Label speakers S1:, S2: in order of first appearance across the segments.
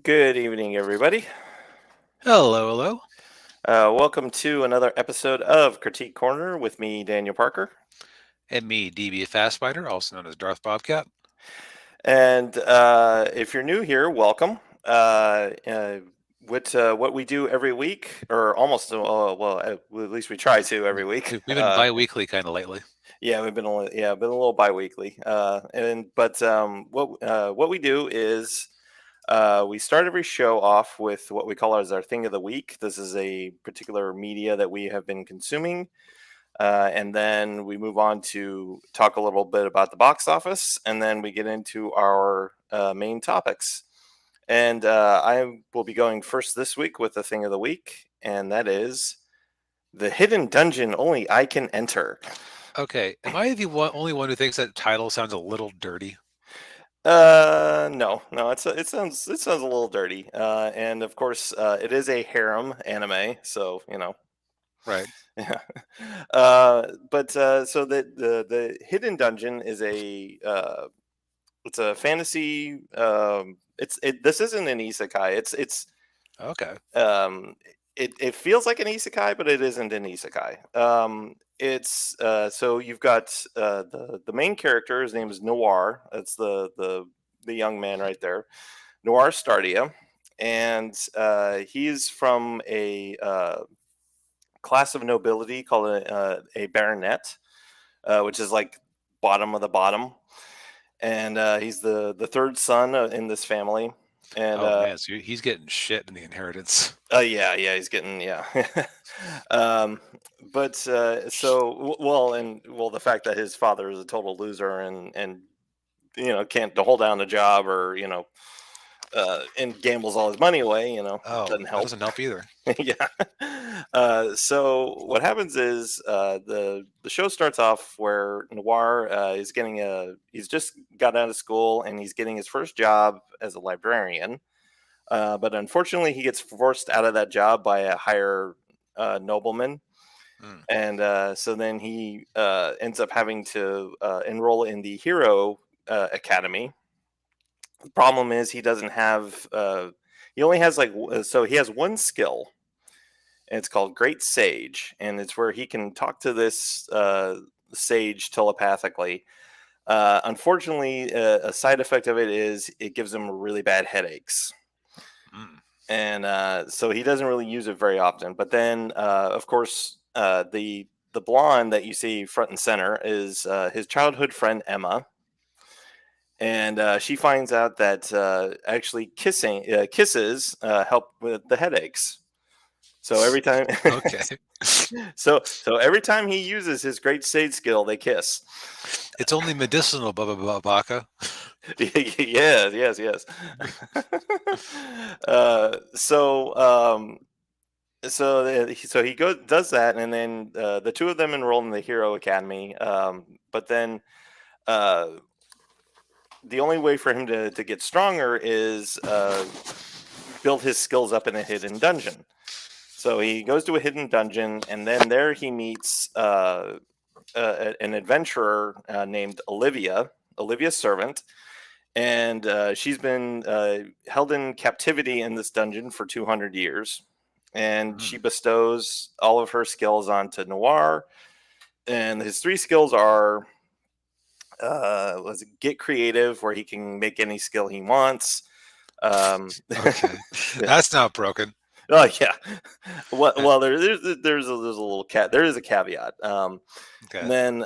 S1: Good evening, everybody.
S2: Hello, hello.
S1: Welcome to another episode of Critique Corner with me, Daniel Parker.
S2: And me, DB Fastbiter, also known as Darth Bobcat.
S1: And if you're new here, welcome. What we do every week, or almost, at least we try to every week.
S2: We've been bi-weekly kind of lately.
S1: Yeah, been a little bi-weekly. What we do is we start every show off with what we call as our thing of the week. This is a particular media that we have been consuming. And then we move on to talk a little bit about the box office, and then we get into our main topics. And I will be going first this week with the thing of the week, and that is the hidden dungeon only I can enter.
S2: Okay, am I the only one who thinks that title sounds a little dirty?
S1: No, it sounds a little dirty. And of course, it is a harem anime, so
S2: Right.
S1: yeah. So the hidden dungeon is a it's a fantasy. This isn't an isekai.
S2: Okay.
S1: It feels like an isekai, but it isn't an isekai. It's So you've got the main character. His name is Noir. That's the young man right there, Noir Stardia, and he's from a class of nobility called a baronet, which is like bottom of the bottom, and he's the third son in this family. And
S2: Oh man, so he's getting shit in the inheritance.
S1: yeah, he's getting yeah. um, but so well, the fact that his father is a total loser and can't hold down a job, or and gambles all his money away,
S2: Oh,
S1: doesn't
S2: that
S1: help.
S2: doesn't help either.
S1: Yeah. So what happens is the show starts off where Noir he's just got out of school and he's getting his first job as a librarian. But unfortunately, he gets forced out of that job by a higher nobleman,
S2: Mm.
S1: and so then he ends up having to enroll in the Hero Academy. The problem is he doesn't have. He only has so he has one skill, and it's called Great Sage, and it's where he can talk to this sage telepathically. Unfortunately, a side effect of it is it gives him really bad headaches,
S2: Mm.
S1: and so he doesn't really use it very often. But then, of course, the blonde that you see front and center is his childhood friend Emma, and she finds out that actually kisses help with the headaches. So every time,
S2: Okay.
S1: so every time he uses his great sage skill, they kiss.
S2: It's only medicinal, Baka.
S1: Yes. uh, so um, so he goes does that, and then the two of them enroll in the Hero Academy. But then uh, the only way for him to get stronger is build his skills up in a hidden dungeon. So he goes to a hidden dungeon, and then there he meets an adventurer named Olivia Servant, and she's been held in captivity in this dungeon for 200 years. And she
S2: Mm.
S1: bestows all of her skills onto Noir, and his three skills are let's get creative, where he can make any skill he wants. Um,
S2: Okay,
S1: yeah.
S2: that's not broken.
S1: Oh yeah. Well, there's a little cat. There is a caveat. And
S2: Okay.
S1: then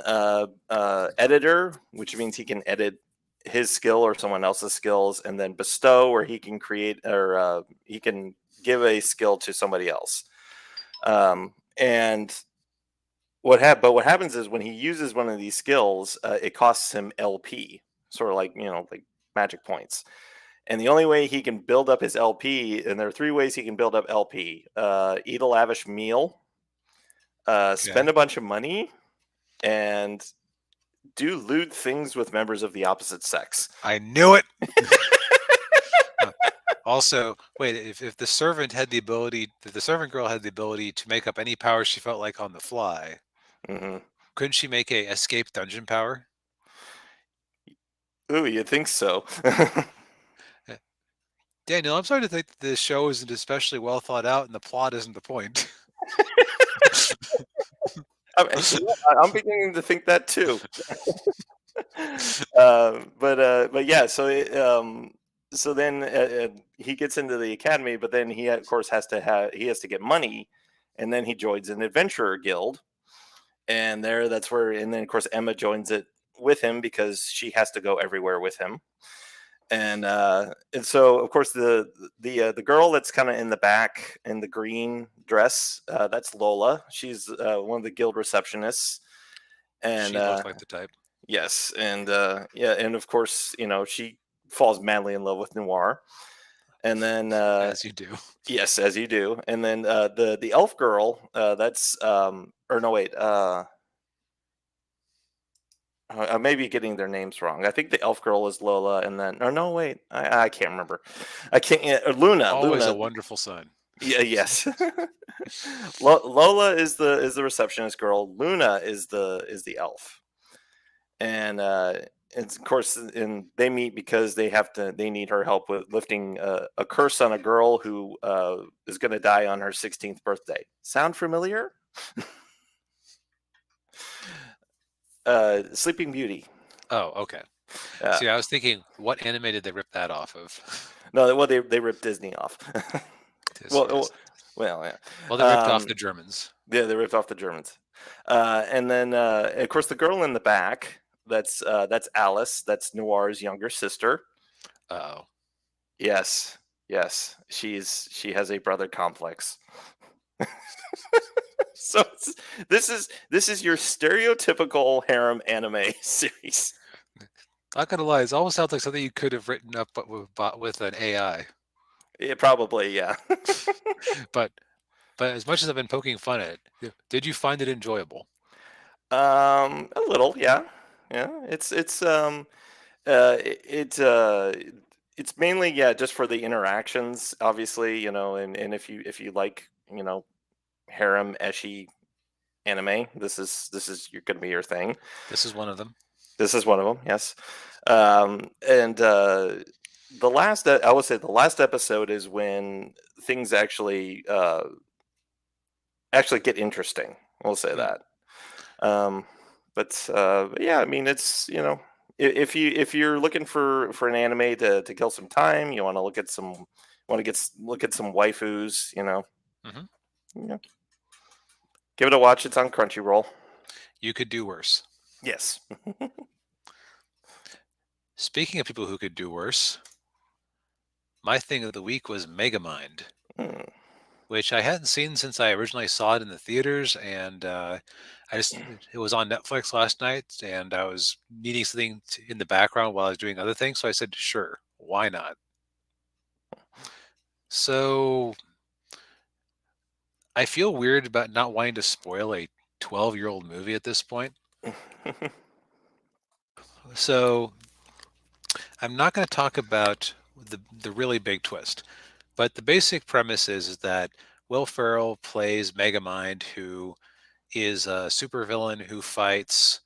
S1: editor, which means he can edit his skill or someone else's skills, and then bestow, where he can create or he can give a skill to somebody else. And what happens is when he uses one of these skills, it costs him LP, sort of like like magic points. And the only way he can build up his LP, and there are three ways he can build up LP: eat a lavish meal,
S2: Okay.
S1: spend a bunch of money, and do lewd things with members of the opposite sex.
S2: I knew it. Uh, Also, wait, if the servant had the ability, if the servant girl had the ability to make up any power she felt like on the fly,
S1: Hmm.
S2: couldn't she make a escape dungeon power?
S1: Ooh, you think so?
S2: Daniel, I'm starting to think that this show isn't especially well thought out, and the plot isn't the point.
S1: I'm beginning to think that too. But yeah, so then he gets into the academy, but then he of course has to get money, and then he joins an adventurer guild, and that's where, and then of course Emma joins it with him because she has to go everywhere with him. And so of course the girl that's kind of in the back in the green dress, that's Lola. She's one of the guild receptionists. And
S2: She looked like the type.
S1: yes, and yeah, and of course, she falls madly in love with Noir. And then
S2: As you do.
S1: yes, as you do. And then the elf girl, that's or no wait, I may be getting their names wrong. I think the elf girl is Lola, and then or no wait, I can't remember. I can't. Luna.
S2: Always a
S1: Luna.
S2: wonderful son.
S1: Yeah. Yes. Lola is the receptionist girl. Luna is the elf. And it's of course, and they meet because they need her help with lifting a curse on a girl who is going to die on her 16th birthday. Sound familiar? Sleeping Beauty.
S2: Oh, okay. See, I was thinking, what anime did they rip that off of?
S1: No, well, they ripped Disney off. well,
S2: Yes.
S1: well, yeah.
S2: Well, they ripped off the Germans.
S1: Yeah, they ripped off the Germans. And then, of course, the girl in the back. That's Alice. That's Noir's younger sister.
S2: Oh.
S1: Yes, yes, she has a brother complex. So this is your stereotypical harem anime series.
S2: Not gonna lie, it almost sounds like something you could have written up with an AI.
S1: Yeah, probably, yeah.
S2: But as much as I've been poking fun at it, did you find it enjoyable?
S1: A little, yeah, yeah. It's mainly, yeah, just for the interactions, obviously, and if you like, harem eshi anime, this is you're gonna be your thing.
S2: This is one of them.
S1: This is one of them, yes. And I would say the last episode is when things actually get interesting. We'll say
S2: Hmm.
S1: that. But yeah, I mean, it's if you're looking for an anime to kill some time, you want to look at some waifus,
S2: Hmm.
S1: yeah, give it a watch. It's on Crunchyroll.
S2: You could do worse.
S1: Yes.
S2: Speaking of people who could do worse, my thing of the week was Megamind,
S1: Hmm.
S2: which I hadn't seen since I originally saw it in the theaters, and it was on Netflix last night, and I was needing something in the background while I was doing other things, so I said, sure, why not? So I feel weird about not wanting to spoil a 12-year-old movie at this point. So I'm not going to talk about the really big twist, but the basic premise is that Will Ferrell plays Megamind, who is a supervillain who fights,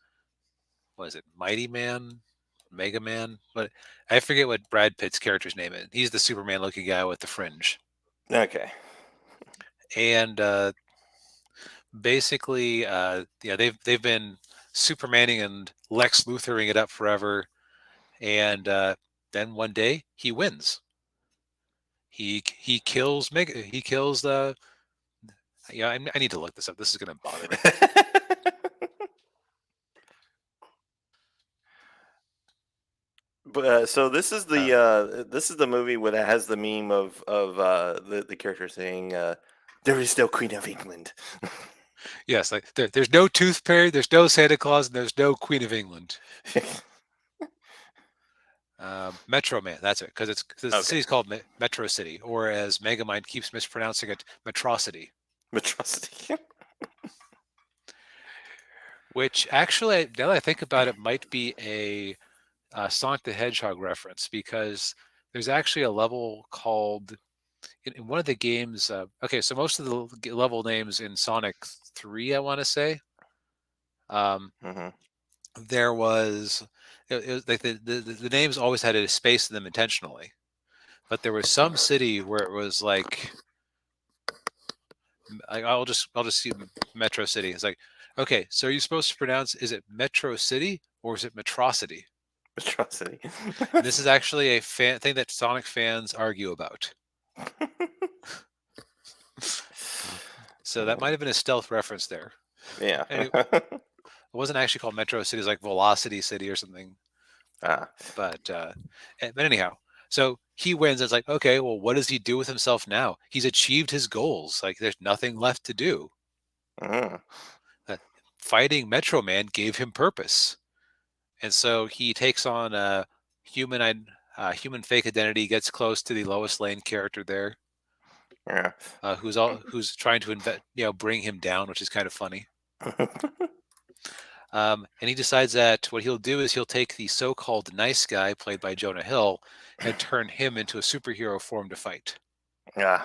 S2: what is it, Mighty Man, Mega Man? But I forget what Brad Pitt's character's name is. He's the Superman looking guy with the fringe.
S1: Okay.
S2: And basically, yeah, they've been Supermaning and Lex Luthering it up forever, and then one day he wins. He kills Mega. He kills the. Yeah, I need to look this up. This is going to bother me.
S1: But so this is the movie where it has the meme of the character saying, "There is no Queen of England."
S2: Yes, like there's no Tooth Fairy, there's no Santa Claus, and there's no Queen of England. Metro Man, that's it, because the
S1: Okay.
S2: city's called Metro City, or as Megamind keeps mispronouncing it, Metrocity.
S1: Metrocity.
S2: Which actually, now that I think about it, might be a Sonic the Hedgehog reference, because there's actually a level called in one of the games. Okay, so most of the level names in Sonic 3, I want to say,
S1: Hmm.
S2: there was it was like the names always had a space in them intentionally. but there was some city where it was like I'll just see Metro City. It's like, okay, so are you supposed to pronounce, is it Metro City or is it Metrocity?
S1: Atrocity.
S2: And this is actually a thing that Sonic fans argue about. So that might have been a stealth reference there.
S1: Yeah.
S2: Anyway, it wasn't actually called Metro City. It was like Velocity City or something.
S1: Ah.
S2: But anyhow, so he wins. It's like, okay, well, what does he do with himself now? He's achieved his goals. Like, there's nothing left to do.
S1: Mm.
S2: Uh, Fighting Metro Man gave him purpose, and so he takes on a human fake identity. Gets close to the Lois Lane character there,
S1: Yeah.
S2: who's trying to bring him down, which is kind of funny. And he decides that what he'll do is he'll take the so-called nice guy, played by Jonah Hill, and turn him into a superhero form to fight.
S1: Yeah.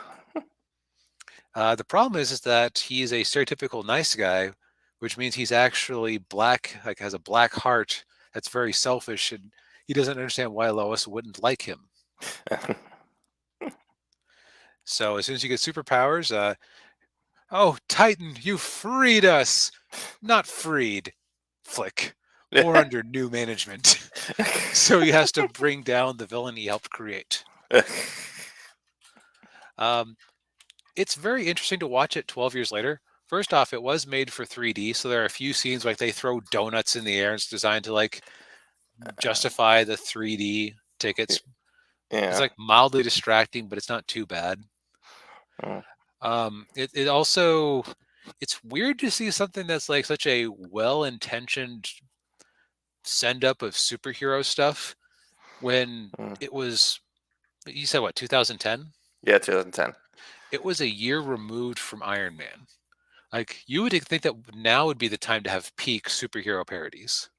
S2: The problem is that he's a stereotypical nice guy, which means he's actually black, like has a black heart that's very selfish, and he doesn't understand why Lois wouldn't like him. So as soon as you get superpowers, oh, Titan, you freed us! Not freed. Flick. We're under new management. So he has to bring down the villain he helped create. It's very interesting to watch it 12 years later. First off, it was made for 3D, so there are a few scenes like they throw donuts in the air. It's designed to like justify the 3D tickets.
S1: Yeah.
S2: It's like mildly distracting, but it's not too bad. It also, it's weird to see something that's like such a well-intentioned send up of superhero stuff when it was, you said what, 2010?
S1: Yeah, 2010.
S2: It was a year removed from Iron Man. Like, you would think that now would be the time to have peak superhero parodies.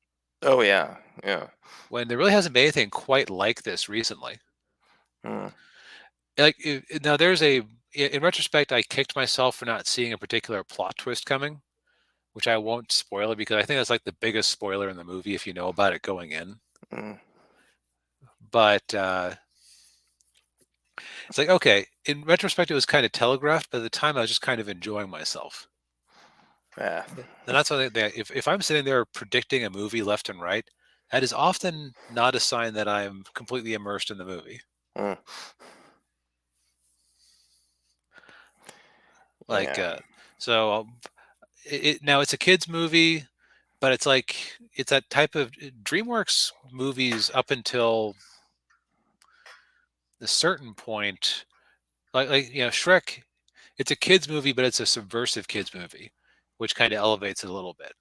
S1: Oh yeah, yeah.
S2: When there really hasn't been anything quite like this recently.
S1: Mm.
S2: Like, now in retrospect, I kicked myself for not seeing a particular plot twist coming, which I won't spoil it because I think that's like the biggest spoiler in the movie if you know about it going in.
S1: Mm.
S2: But it's like, okay, in retrospect, it was kind of telegraphed, but at the time, I was just kind of enjoying myself.
S1: Yeah.
S2: And that's why if I'm sitting there predicting a movie left and right, that is often not a sign that I'm completely immersed in the movie.
S1: Mm.
S2: Like,
S1: Yeah.
S2: so now it's a kids movie, but it's like it's that type of DreamWorks movies up until a certain point. Like Shrek, it's a kids movie, but it's a subversive kids movie, which kind of elevates it a little bit.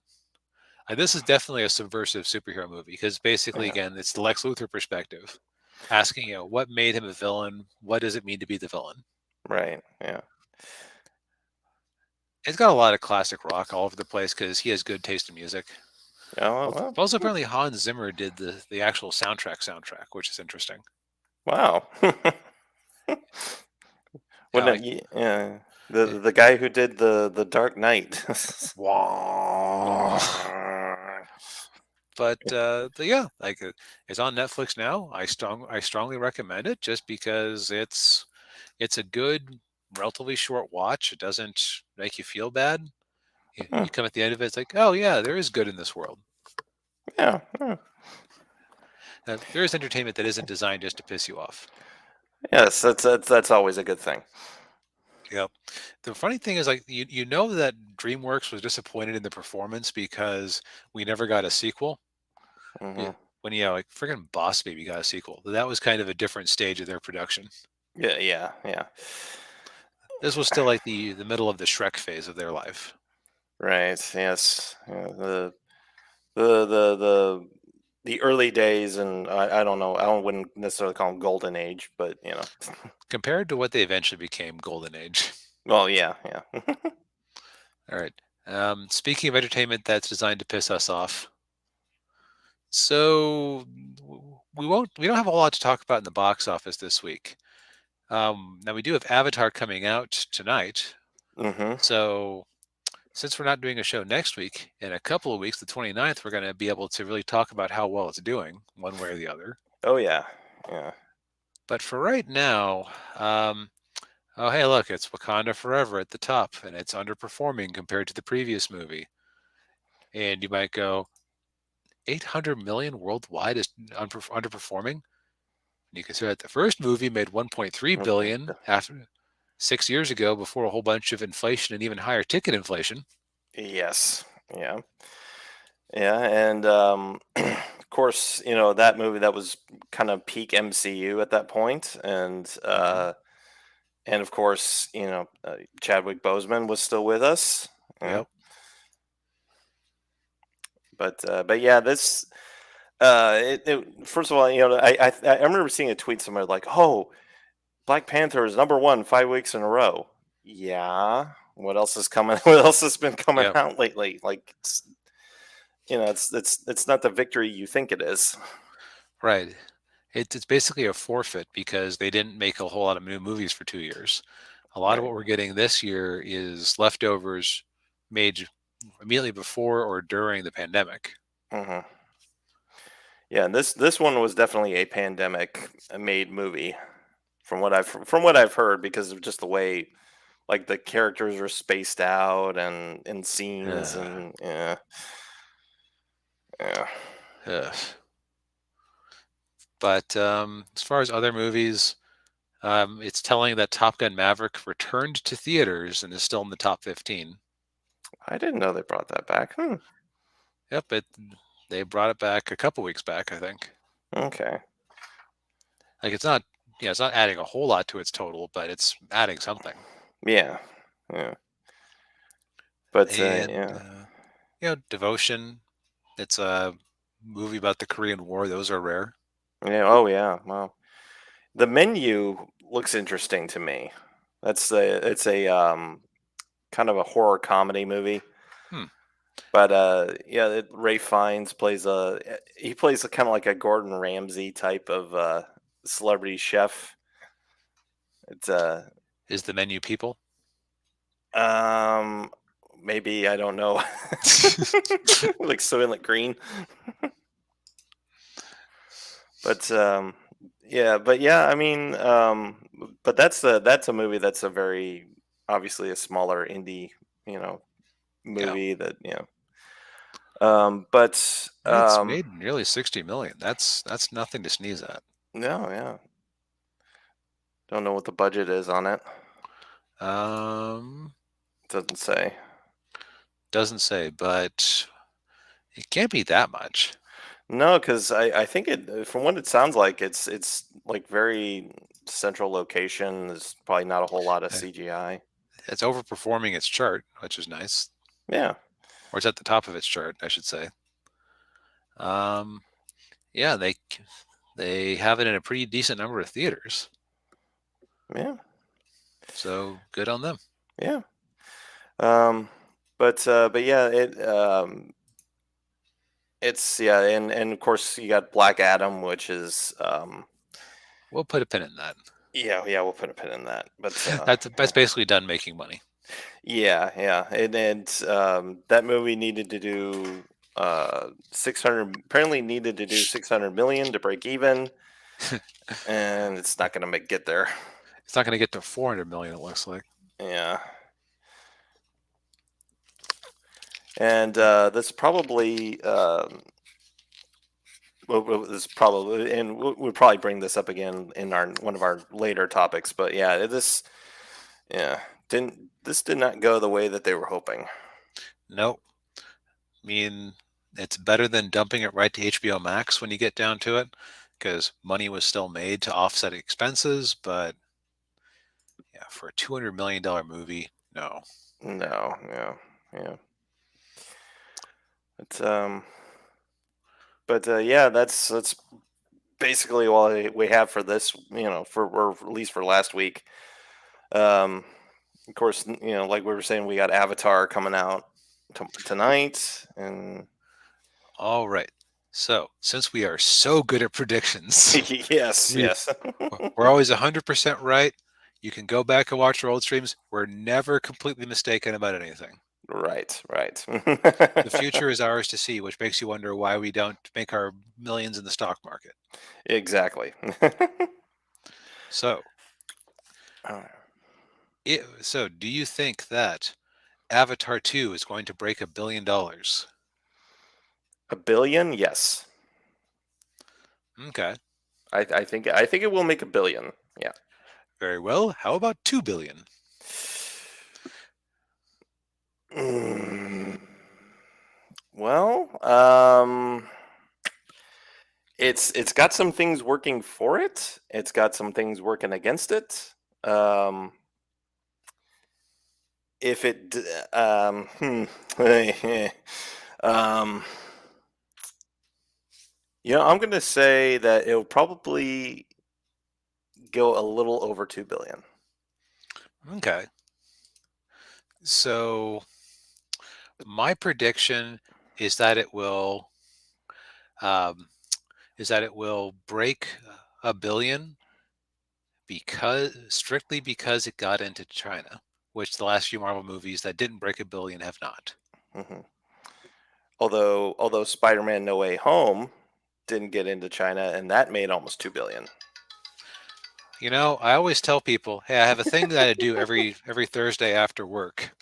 S2: This is definitely a subversive superhero movie because basically,
S1: Yeah.
S2: again, it's the Lex Luthor perspective, asking, what made him a villain? What does it mean to be the villain?
S1: Right. Yeah.
S2: It's got a lot of classic rock all over the place because he has good taste in music.
S1: Oh well.
S2: Also, apparently, Hans Zimmer did the actual soundtrack, which is interesting.
S1: Wow.
S2: Yeah,
S1: Wouldn't it, yeah. The guy who did the Dark Knight.
S2: but yeah, like it's on Netflix now. I strongly recommend it just because it's a good, relatively short watch. It doesn't make you feel bad. You come at the end of it, it's like, oh yeah, there is good in this world.
S1: Yeah. Yeah.
S2: There is entertainment that isn't designed just to piss you off.
S1: Yes, that's always a good thing.
S2: Yeah. The funny thing is, like, you know that DreamWorks was disappointed in the performance because we never got a sequel.
S1: Hmm.
S2: Yeah. When like freaking Boss Baby got a sequel, that was kind of a different stage of their production.
S1: Yeah. Yeah. Yeah.
S2: This was still like the middle of the Shrek phase of their life.
S1: Right. Yes. Yeah, the the early days, and I don't know. Wouldn't necessarily call them golden age, but
S2: Compared to what they eventually became, Golden Age.
S1: Well, yeah. Yeah.
S2: All right. Speaking of entertainment that's designed to piss us off, so we don't have a lot to talk about in the box office this week. Now we do have Avatar coming out tonight.
S1: Hmm.
S2: So since we're not doing a show next week, in a couple of weeks, the 29th, we're going to be able to really talk about how well it's doing, one way or the other.
S1: Oh yeah. Yeah.
S2: But for right now, oh, hey, look, it's Wakanda Forever at the top, and it's underperforming compared to the previous movie. And you might go, 800 million worldwide is underperforming? And you consider that the first movie made 1.3 billion after 6 years ago before a whole bunch of inflation and even higher ticket inflation.
S1: Yes. Yeah. Yeah, and of course, that movie that was kind of peak MCU at that point,
S2: Hmm.
S1: and of course, Chadwick Boseman was still with us. Yeah,
S2: Yep.
S1: but yeah, this first of all, I remember seeing a tweet somewhere like, "Oh, Black Panther is number one 5 weeks in a row." Yeah, what else is coming? What else has been coming
S2: Yep.
S1: out lately? Like, it's not the victory you think it is.
S2: Right. It's basically a forfeit because they didn't make a whole lot of new movies for 2 years. A lot of
S1: Right.
S2: what we're getting this year is leftovers made immediately before or during the pandemic.
S1: Hmm. Yeah, and this one was definitely a pandemic made movie from what I've heard because of just the way like the characters are spaced out and in scenes
S2: Uh,
S1: and yeah, yeah.
S2: uh. But as far as other movies, it's telling that Top Gun Maverick returned to theaters and is still in the top 15.
S1: I didn't know they brought that back.
S2: Yep, they brought it back a couple weeks back, I think.
S1: Okay.
S2: Like it's not adding a whole lot to its total, but it's adding something.
S1: Yeah. Yeah. But
S2: And
S1: yeah.
S2: Devotion. It's a movie about the Korean War. Those are rare.
S1: Yeah. Oh yeah. Wow. The menu looks interesting to me. It's a kind of a horror comedy movie.
S2: Hmm.
S1: But yeah, Ray Fiennes plays he plays a kind of like a Gordon Ramsay type of celebrity chef. It's
S2: Is the menu people?
S1: um maybe I don't know, like Soylent Green, but but yeah, I mean, but that's a movie that's a very obviously a smaller indie, you know,
S2: Yeah.
S1: movie that but
S2: It's made nearly 60 million. That's nothing to sneeze at.
S1: no, yeah, don't know what the budget is on it.
S2: Um,
S1: Doesn't say.
S2: doesn't say, but it can't be that much.
S1: No, because I think from what it sounds like, it's like very central location. There's probably not a whole lot of
S2: Uh,
S1: CGI.
S2: It's overperforming its chart, which is nice.
S1: Yeah,
S2: Or it's at the top of its chart, I should say. Um, yeah, they have it in a pretty decent number of theaters.
S1: yeah,
S2: So good on them.
S1: yeah. Um, but yeah, it's yeah, and of course you got Black Adam, which is
S2: We'll put a pin in that.
S1: yeah, we'll put a pin in that. But
S2: That's basically done making money.
S1: yeah, and that movie needed to do 600 apparently needed to do 600 million to break even, and it's not going to get there.
S2: It's not going to get to 400 million. It looks like.
S1: Yeah, and this probably this probably, and we'll probably bring this up again in our one of our later topics. But yeah, yeah this did not go the way that they were hoping.
S2: Nope. I mean, it's better than dumping it right to HBO Max when you get down to it, because money was still made to offset expenses. But yeah, for a $200 million movie, no.
S1: No, yeah. It's but yeah, that's basically all we have for this. For or at least for last week. Um, of course, like we were saying, we got Avatar coming out tonight, and
S2: All right. So, since we are so good at predictions,
S1: yes,
S2: we,
S1: yes,
S2: we're always 100% right. You can go back and watch our old streams. We're never completely mistaken about anything.
S1: right.
S2: The future is ours to see, which makes you wonder why we don't make our millions in the stock market.
S1: Exactly.
S2: So,
S1: Uh,
S2: so do you think that Avatar 2 is going to break $1 billion?
S1: a billion? Yes.
S2: Okay,
S1: I think it will make a billion. Yeah.
S2: very well. How about 2 billion?
S1: Mm, well, it's got some things working for it. It's got some things working against it. Um, if it, um, I'm going to say that it'll probably go a little over 2 billion.
S2: Okay, so my prediction is that it will um, break a billion because it got into China, which the last few Marvel movies that didn't break a billion have not.
S1: Hmm. Although Spider-Man: No Way Home didn't get into China, and that made almost 2 billion.
S2: I always tell people, hey, I have a thing that I do every Thursday after work,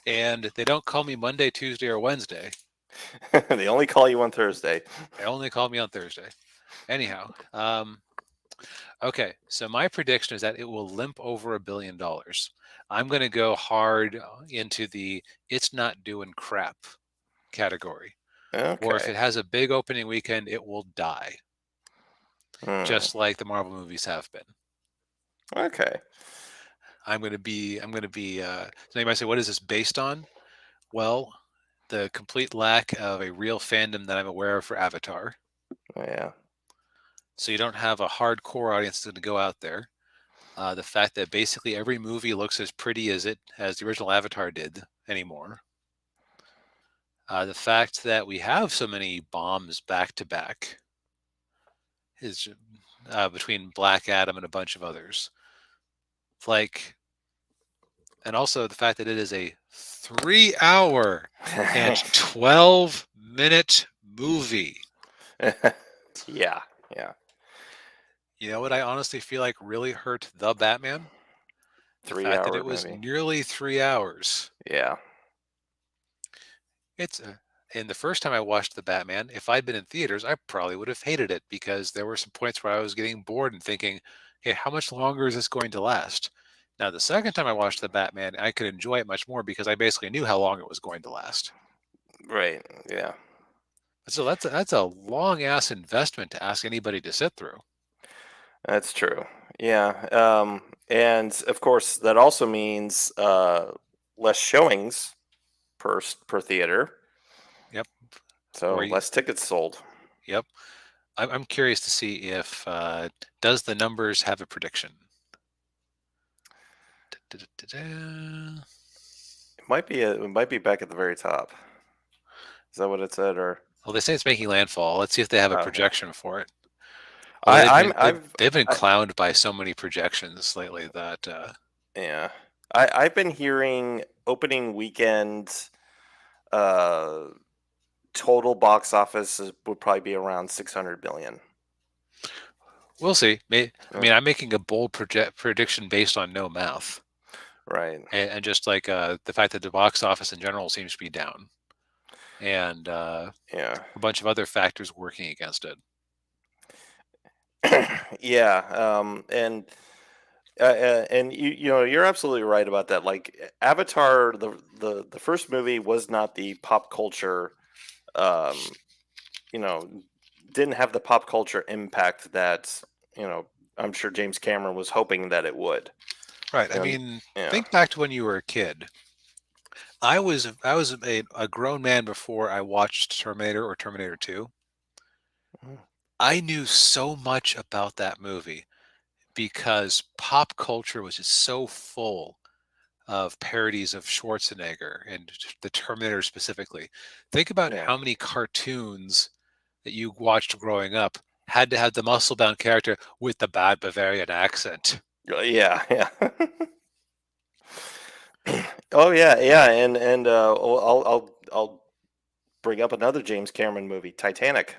S2: and they don't call me Monday, Tuesday, or Wednesday.
S1: They only call you on Thursday.
S2: They only call me on Thursday. Anyhow, okay, so my prediction is that it will limp over $1 billion. I'm going to go hard into the it's not doing crap category. Or if
S1: Okay.
S2: it has a big opening weekend, it will die,
S1: Hmm.
S2: just like the Marvel movies have been.
S1: Okay.
S2: So you might say, what is this based on? Well, the complete lack of a real fandom that I'm aware of for Avatar.
S1: Yeah.
S2: So you don't have a hardcore audience to go out there. The fact that basically every movie looks as pretty as the original Avatar did anymore. The fact that we have so many bombs back to back is between Black Adam and a bunch of others. Like, and also the fact that it is a 3 hour and 12-minute movie.
S1: Yeah. Yeah.
S2: You know what I honestly feel like really hurt The Batman? The
S1: Three
S2: fact that
S1: hour
S2: it was
S1: movie.
S2: nearly 3 hours.
S1: Yeah.
S2: It's and the first time I watched The Batman, if I'd been in theaters, I probably would have hated it because there were some points where I was getting bored and thinking, "Hey, how much longer is this going to last?" Now, the second time I watched The Batman, I could enjoy it much more because I basically knew how long it was going to last.
S1: Right. Yeah.
S2: So that's a long ass investment to ask anybody to sit through.
S1: That's true. Yeah. And of course, that also means less showings per theater,
S2: Yep. Or
S1: so less tickets sold.
S2: yep. I'm curious to see if does the numbers have a prediction. Da-da-da-da.
S1: It might be back at the very top. Is that what it said? Or
S2: Well, they say it's making landfall. Let's see if they have a
S1: okay.
S2: projection for it. Although
S1: I, I'm I've
S2: they've been
S1: I,
S2: clowned by so many projections lately that
S1: yeah. I've been hearing opening weekend uh total box office would probably be around 600 billion.
S2: we'll see. I
S1: Uh,
S2: mean, I'm making a bold prediction based on no math,
S1: right.
S2: and just like the fact that the box office in general seems to be down, and
S1: Yeah.
S2: a bunch of other factors working against it.
S1: Yeah. And you're absolutely right about that. Like Avatar, the first movie was not the pop culture, um, you know, didn't have the pop culture impact that you know I'm sure James Cameron was hoping that it would.
S2: Right. I
S1: And
S2: mean,
S1: yeah.
S2: think back to when you were a kid. I was a grown man before I watched Terminator or Terminator 2.
S1: Mm,
S2: I knew so much about that movie because pop culture was just so full of parodies of Schwarzenegger and the Terminator specifically. Think about
S1: yeah.
S2: how many cartoons that you watched growing up had to have the muscle bound character with the bad Bavarian accent.
S1: Yeah. Yeah. Oh yeah. Yeah. And I'll bring up another James Cameron movie, Titanic.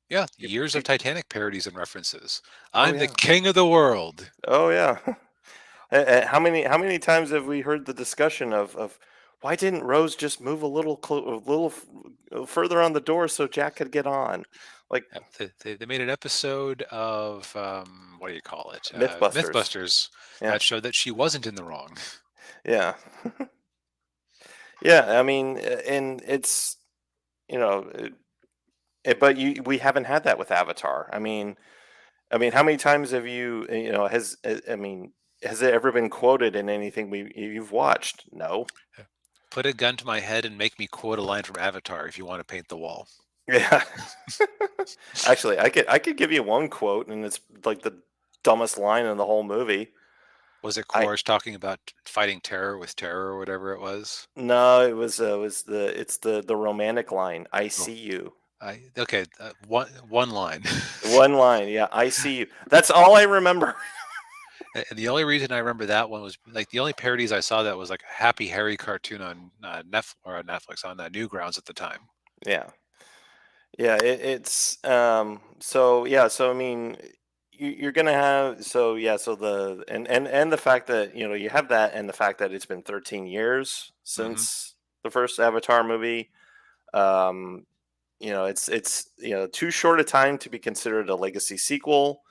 S2: Yeah, years of Titanic parodies and references.
S1: Oh
S2: I'm the
S1: yeah.
S2: king of the world.
S1: Oh yeah. How many times have we heard the discussion of why didn't Rose just move further on the door so Jack could get on? Like
S2: Yep, they made an episode of what do you call it?
S1: Mythbusters.
S2: MythBusters
S1: Yeah.
S2: that showed that she wasn't in the wrong.
S1: Yeah. Yeah, I mean, and it's you know, but we haven't had that with Avatar. I mean, how many times have I mean, has it ever been quoted in anything you've watched? No.
S2: Put a gun to my head and make me quote a line from Avatar if you want to paint the wall.
S1: Yeah. Actually, I could give you one quote, and it's like the dumbest line in the whole movie.
S2: Was it
S1: I
S2: Korra's talking about fighting terror with terror or whatever it was?
S1: No, it's the romantic line. I
S2: Oh,
S1: see you.
S2: okay, one line.
S1: One line, yeah. I see you. That's all I remember.
S2: And the only reason I remember that one was like the only parodies I saw that was like a Happy Harry cartoon on Netflix on Newgrounds at the time.
S1: Yeah. Yeah, it's so yeah, so I mean you're gonna have so yeah, so the fact that you have that and the fact that it's been 13 years
S2: Hmm.
S1: since the first Avatar movie, um, it's too short a time to be considered a legacy sequel,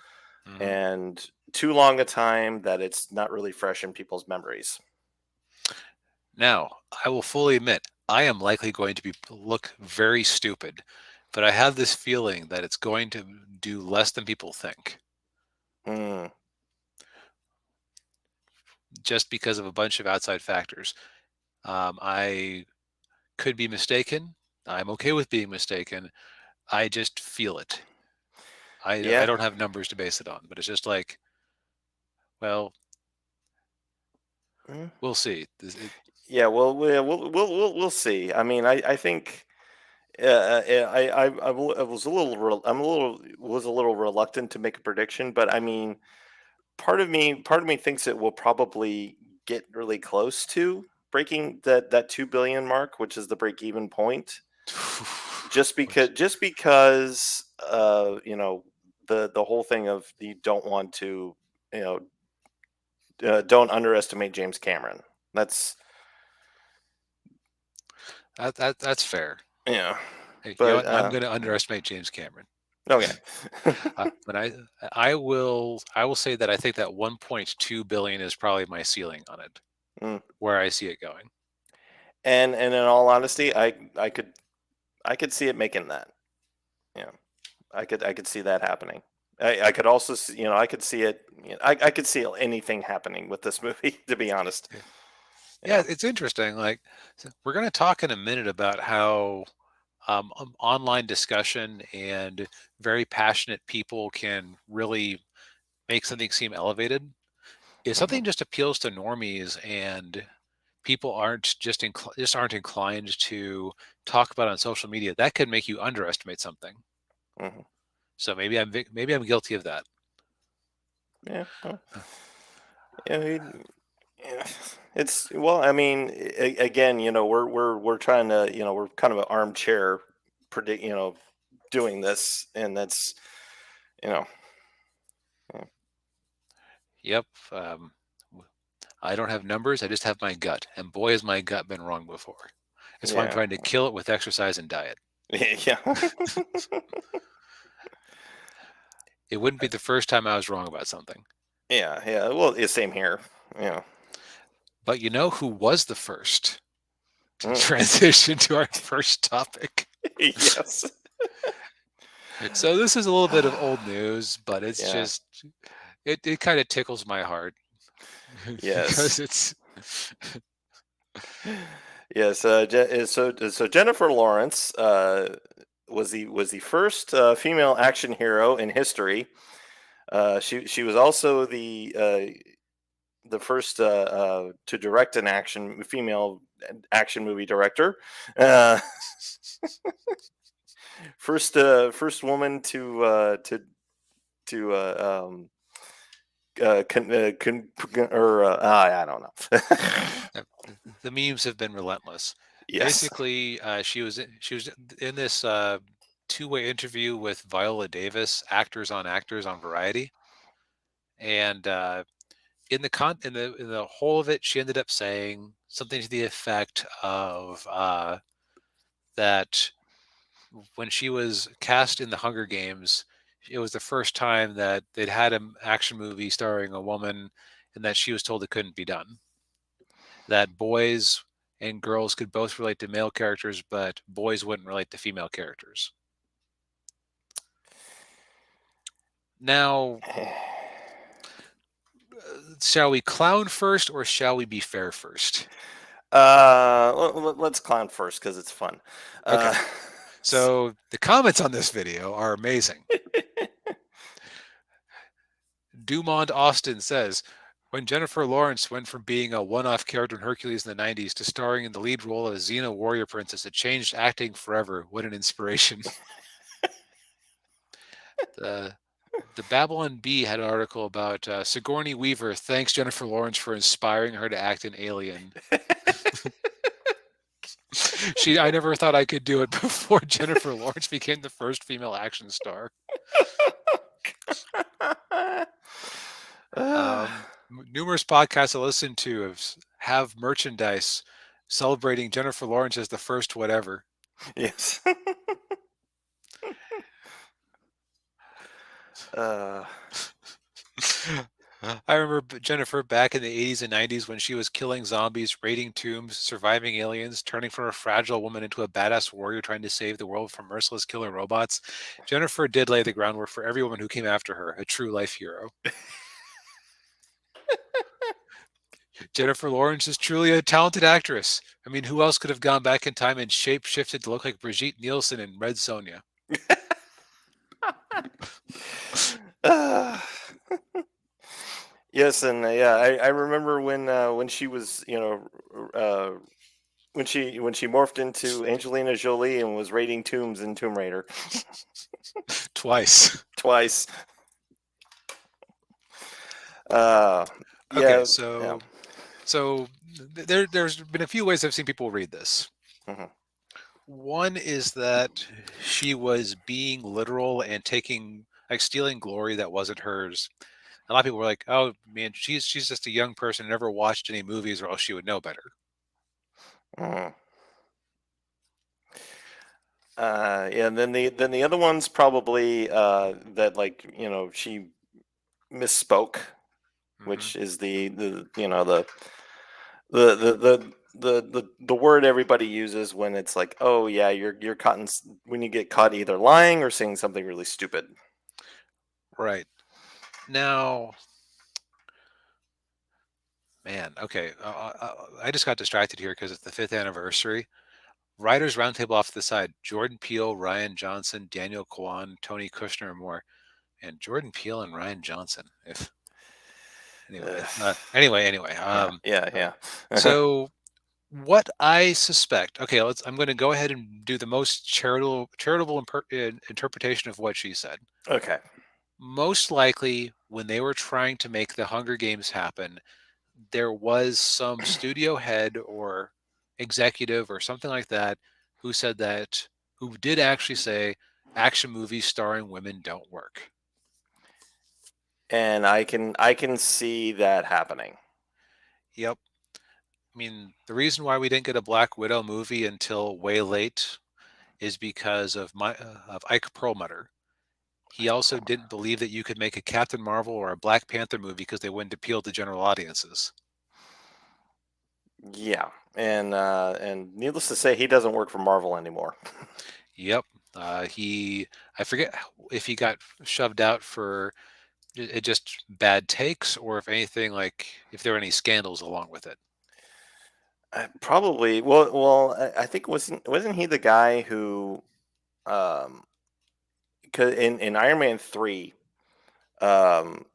S2: Hmm.
S1: and too long a time that it's not really fresh in people's memories.
S2: Now, I will fully admit I am likely going to look very stupid, but I have this feeling that it's going to do less than people think,
S1: Hmm.
S2: just because of a bunch of outside factors. I could be mistaken. I'm okay with being mistaken. I just feel it. I
S1: Yeah.
S2: don't have numbers to base it on, but it's just like, well,
S1: Mm.
S2: we'll see.
S1: Yeah, well, we'll see. I mean, I think I was a little was a little reluctant to make a prediction, but I mean, part of me thinks it will probably get really close to breaking that 2 billion mark, which is the break even point.
S2: Which,
S1: Just because the whole thing of you don't want to you know don't underestimate James Cameron. That's
S2: that's fair.
S1: yeah,
S2: Hey, you know
S1: but
S2: what? I'm going to underestimate James Cameron.
S1: okay.
S2: But I will say that I think that 1.2 billion is probably my ceiling on it,
S1: Mm.
S2: where I see it going.
S1: And in all honesty, I could see it making that. Yeah, I could see that happening. I could also I could see it. I could see anything happening with this movie. To be honest,
S2: Yeah, yeah,
S1: yeah.
S2: it's interesting. Like, so we're going to talk in a minute about how online discussion and very passionate people can really make something seem elevated. If
S1: Hmm.
S2: something just appeals to normies and people just aren't inclined to talk about it on social media, that could make you underestimate something.
S1: Hmm.
S2: So maybe I'm guilty of that.
S1: Yeah. Well, yeah. Yeah. It's well. I mean, again, we're trying to we're kind of an armchair predict doing this, and that's you know yeah.
S2: Yep. I don't have numbers. I just have my gut, and boy, has my gut been wrong before. It's why I'm
S1: Yeah.
S2: trying to kill it with exercise and diet.
S1: Yeah.
S2: It wouldn't be the first time I was wrong about something.
S1: Yeah, yeah. Well, it's same here. Yeah.
S2: But you know who was the first to
S1: Mm.
S2: transition to our first topic?
S1: Yes.
S2: So this is a little bit of old news, but it's
S1: Yeah.
S2: just it kind of tickles my heart because
S1: Yes.
S2: it's
S1: Yes. So Jennifer Lawrence was the first female action hero in history. She was also the first to direct an action female action movie director. Uh, first woman to I don't know.
S2: uh, the memes have been relentless.
S1: Yes.
S2: Basically, she was in this. two-way interview with Viola Davis, Actors on Actors on Variety, and in the whole of it, she ended up saying something to the effect of that when she was cast in the Hunger Games, it was the first time that they'd had an action movie starring a woman, and that she was told it couldn't be done. That boys and girls could both relate to male characters, but boys wouldn't relate to female characters. Now, shall we clown first or shall we be fair first?
S1: Let's clown first because it's fun.
S2: Okay. So the comments on this video are amazing. Dumont Austin says, when Jennifer Lawrence went from being a one-off character in Hercules in the 90s to starring in the lead role as Xena Warrior Princess, it changed acting forever. What an inspiration. The Babylon Bee had an article about Sigourney Weaver thanks Jennifer Lawrence for inspiring her to act in Alien. I never thought I could do it before Jennifer Lawrence became the first female action star. Numerous podcasts I listen to have merchandise celebrating Jennifer Lawrence as the first whatever.
S1: Yes.
S2: I remember Jennifer back in the 80s and 90s when she was killing zombies, raiding tombs, surviving aliens, turning from a fragile woman into a badass warrior trying to save the world from merciless killer robots. Jennifer did lay the groundwork for every woman who came after her, a true life hero. Jennifer Lawrence is truly a talented actress. I mean, who else could have gone back in time and shape-shifted to look like Brigitte Nielsen in Red Sonja?
S1: Yes, and yeah, I remember when she was, when she morphed into Angelina Jolie and was raiding tombs in Tomb Raider.
S2: Twice.
S1: Twice.
S2: Okay,
S1: Yeah.
S2: so there's been a few ways I've seen people read this.
S1: Mm-hmm.
S2: One is that she was being literal and stealing glory that wasn't hers. A lot of people were like, "Oh man, she's just a young person, never watched any movies, or else she would know better."
S1: Mm-hmm. Yeah, and then the other one's probably that, like, she misspoke, which is the word everybody uses when it's like, oh yeah, you're caught when you get caught either lying or saying something really stupid.
S2: Right. Now, man, okay, I just got distracted here because it's the 5th anniversary. Writers Roundtable off to the side: Jordan Peele, Ryan Johnson, Daniel Kwan, Tony Kushner, and more. And Jordan Peele and Ryan Johnson. Anyway.
S1: Yeah.
S2: So what I suspect. Okay, I'm going to go ahead and do the most charitable interpretation of what she said.
S1: Okay.
S2: Most likely, when they were trying to make the Hunger Games happen, there was some studio head or executive or something like that who did actually say action movies starring women don't work.
S1: And I can see that happening.
S2: Yep. I mean, the reason why we didn't get a Black Widow movie until way late is because of Ike Perlmutter. He also didn't believe that you could make a Captain Marvel or a Black Panther movie because they wouldn't appeal to general audiences.
S1: Yeah, and needless to say, he doesn't work for Marvel anymore.
S2: Yep. I forget if he got shoved out for just bad takes or if anything, like if there were any scandals along with it.
S1: Probably. Well, I think wasn't he the guy who, 'cause in Iron Man 3, um,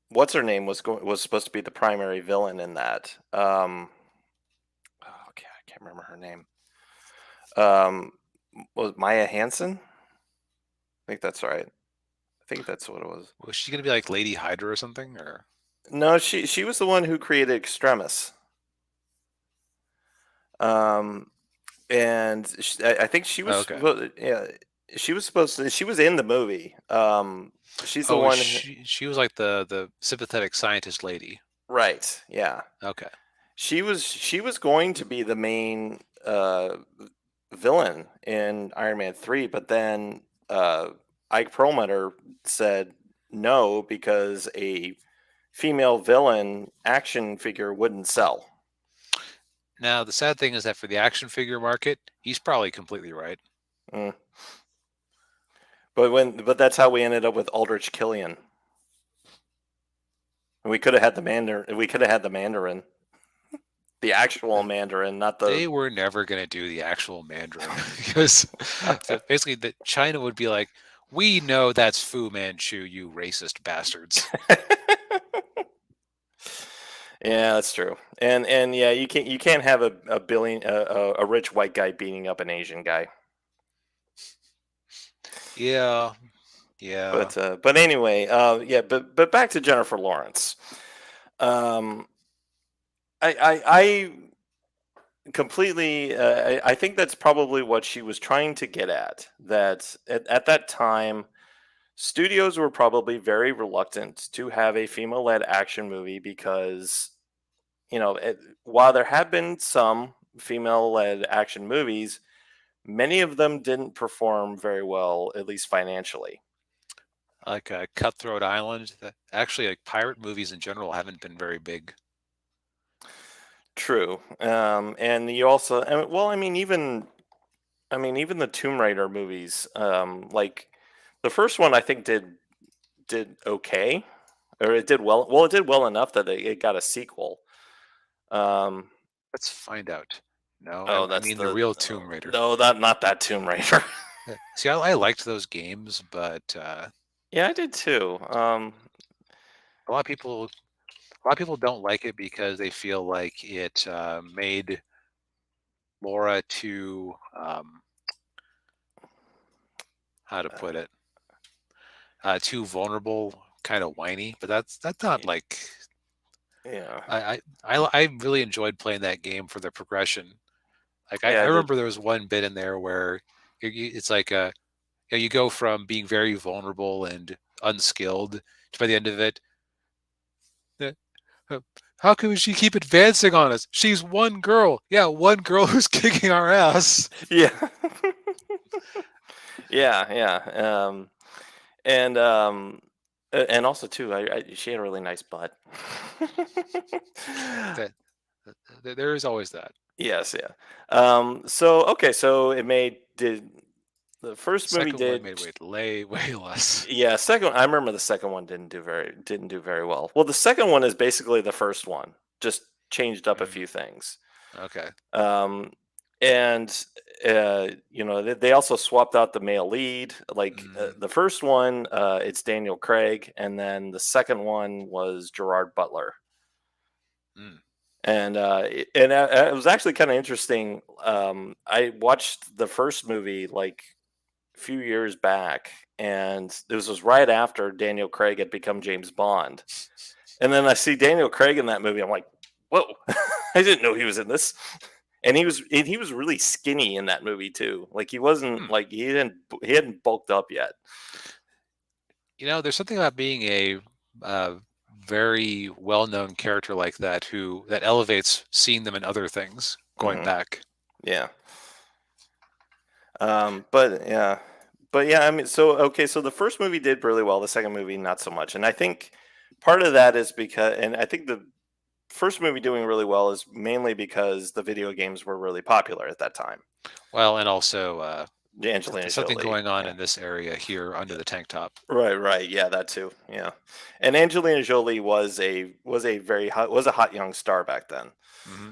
S1: what's her name was supposed to be the primary villain in that. Okay, I can't remember her name. Was Maya Hansen? I think that's right. I think that's what it was.
S2: Was she going to be like Lady Hydra or something? Or
S1: No, she was the one who created Extremis. And I think she was.
S2: okay.
S1: Well, yeah, She was supposed to. She was in the movie. She's the
S2: Oh,
S1: one.
S2: she was like the sympathetic scientist lady.
S1: Right. Yeah.
S2: Okay.
S1: She was going to be the main villain in Iron Man 3, but then Ike Perlmutter said no because a female villain action figure wouldn't sell.
S2: Now the sad thing is that for the action figure market, he's probably completely right.
S1: Mm. But that's how we ended up with Aldrich Killian. We could have had the Mandarin. We could have had the Mandarin, the actual Mandarin, not the.
S2: They were never going to do the actual Mandarin because so basically China would be like, "We know that's Fu Manchu, you racist bastards."
S1: Yeah, that's true. And yeah, you can't have a rich white guy beating up an Asian guy.
S2: Yeah, yeah.
S1: But anyway, yeah. But back to Jennifer Lawrence. Um, I completely. I think that's probably what she was trying to get at. That at that time, studios were probably very reluctant to have a female-led action movie because while there have been some female-led action movies, many of them didn't perform very well, at least financially.
S2: Like Cutthroat Island. Actually, like pirate movies in general haven't been very big.
S1: True, and you also, well, even the Tomb Raider movies, like the first one, I think did okay, or it did well. Well, it did well enough that it got a sequel. Um,
S2: Let's find out. No,
S1: oh,
S2: I
S1: that's
S2: mean the
S1: the
S2: real Tomb Raider.
S1: no, that not that Tomb Raider.
S2: See, I liked those games, but
S1: Yeah, I did too.
S2: a lot of people, a lot of people don't like it because they feel like it made Laura too, how to put it, too vulnerable, kind of whiny. But that's not like
S1: Yeah,
S2: I really enjoyed playing that game for the progression. Like
S1: yeah,
S2: I
S1: I did.
S2: remember there was one bit in there where it's like you go from being very vulnerable and unskilled to by the end of it, uh, uh, how can she keep advancing on us? She's one girl. Yeah, one girl who's kicking our ass.
S1: Yeah. Yeah, yeah. And also too, she had a really nice butt.
S2: That there is always that.
S1: Yes, yeah. So okay, so it made did the first movie
S2: Second one
S1: did.
S2: made way less.
S1: Yeah, second. I remember the second one didn't do very well. Well, the second one is basically the first one, just changed up a
S2: Mm,
S1: few things.
S2: okay.
S1: Um, and they also swapped out the male lead. Like
S2: Mm,
S1: the first one, it's Daniel Craig, and then the second one was Gerard Butler.
S2: mm.
S1: And it was actually kind of interesting. I watched the first movie like a few years back, and this was right after Daniel Craig had become James Bond. And then I see Daniel Craig in that movie. I'm like, whoa, I didn't know he was in this. And he was really skinny in that movie too. Like he wasn't
S2: Hmm.
S1: like he hadn't bulked up yet.
S2: There's something about being a uh, very well-known character like that who that elevates seeing them in other things going
S1: Hmm.
S2: back.
S1: Yeah. But yeah, I mean, so okay, so the first movie did really well. The second movie, not so much. And I think part of that is because, and I think the first movie doing really well is mainly because the video games were really popular at that time.
S2: Well, and also
S1: Angelina
S2: there's something
S1: Jolie,
S2: going on
S1: yeah.
S2: in this area here under the tank top.
S1: Right. Yeah, that too. Yeah, and Angelina Jolie was a hot young star back then.
S2: Hmm.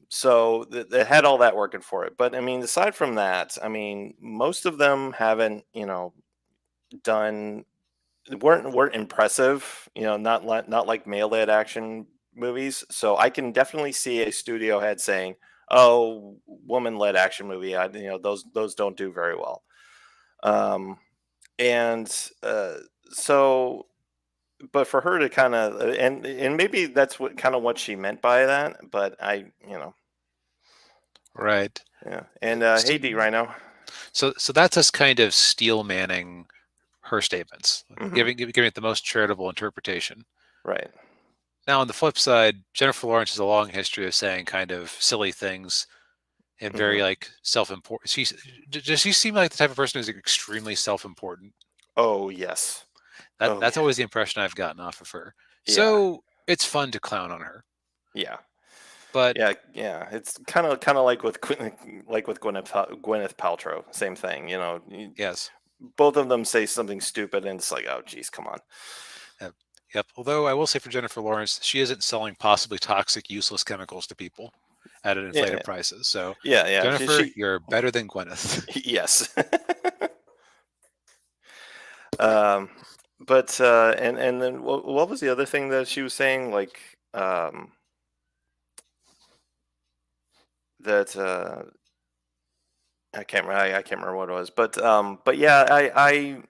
S1: So it had all that working for it. But I mean, aside from that, I mean, most of them haven't, done weren't impressive. Not like male led action movies. So I can definitely see a studio head saying, "Oh, woman led action movie. Those don't do very well." Um, and so but for her to kind of and maybe that's what she meant by that, but I
S2: Right.
S1: yeah. And hey, D
S2: Steve,
S1: Rhino.
S2: So that's us kind of steel manning her statements,
S1: Hmm.
S2: giving it the most charitable interpretation.
S1: Right.
S2: Now, on the flip side, Jennifer Lawrence has a long history of saying kind of silly things and
S1: Hmm.
S2: very like self-important. Does she seem like the type of person who's extremely self-important?
S1: Oh yes. Oh
S2: That's
S1: yeah.
S2: always the impression I've gotten off of her.
S1: Yeah.
S2: So it's fun to clown on her,
S1: Yeah.
S2: but
S1: Yeah. Yeah. It's kind of like with like with Gwyneth Paltrow. Same thing.
S2: yes,
S1: Both of them say something stupid, and it's like, oh, geez, come on.
S2: yep. Yep. Although I will say for Jennifer Lawrence, she isn't selling possibly toxic, useless chemicals to people at inflated
S1: Yeah.
S2: prices. So,
S1: Yeah. Yeah. She.
S2: Jennifer,
S1: she
S2: you're better than Gwyneth.
S1: yes. um. But and then what was the other thing that she was saying? Like that I can't remember. I can't remember what it was. But yeah, I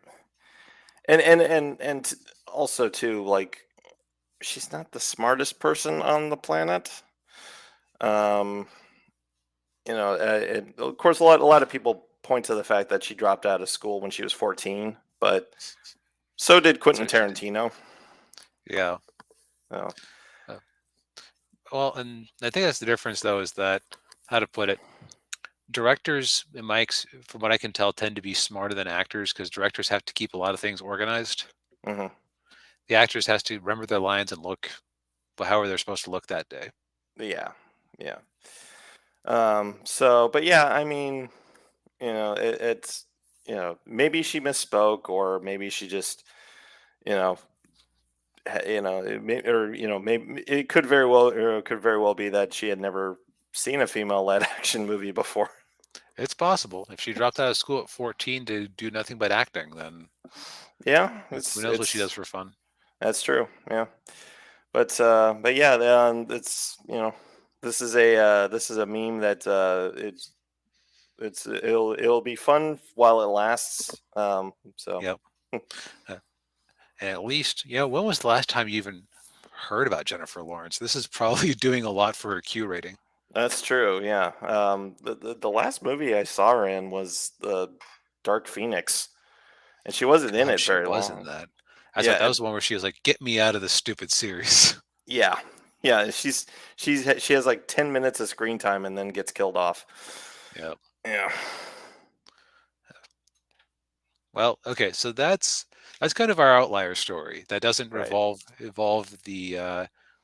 S1: and also too, like, she's not the smartest person on the planet. Um, of course, a lot of people point to the fact that she dropped out of school when she was 14, but so did Quentin
S2: So she did.
S1: Tarantino.
S2: Yeah.
S1: So,
S2: Uh, well, and I think that's the difference, though, is that how to put it. Directors, from what I can tell, tend to be smarter than actors because directors have to keep a lot of things organized.
S1: mhm,
S2: The actors has to remember their lines and look however they're supposed to look that day.
S1: yeah, yeah. So, but yeah, I mean, it's maybe she misspoke, or maybe she just you know it may, or maybe it could very well, be that she had never seen a female led action movie before.
S2: It's possible. If she dropped out of school at 14 to do nothing but acting, then
S1: Yeah,
S2: who
S1: it's
S2: knows what she does
S1: it's
S2: for fun?
S1: that's true. Yeah, but yeah, it's this is a meme that it'll be fun while it lasts. So
S2: Yep. Uh, and at least, when was the last time you even heard about Jennifer Lawrence? This is probably doing a lot for her Q rating.
S1: that's true. Yeah. The last movie I saw her in was the Dark Phoenix, and she wasn't in
S2: God,
S1: it
S2: she
S1: very
S2: was in
S1: long.
S2: that. I thought
S1: Yeah,
S2: that was the one where she was like, "Get me out of this stupid series."
S1: yeah, yeah. She has like 10 minutes of screen time and then gets killed off.
S2: Yep.
S1: Yeah.
S2: Well, okay, so that's kind of our outlier story. That doesn't
S1: Right.
S2: involve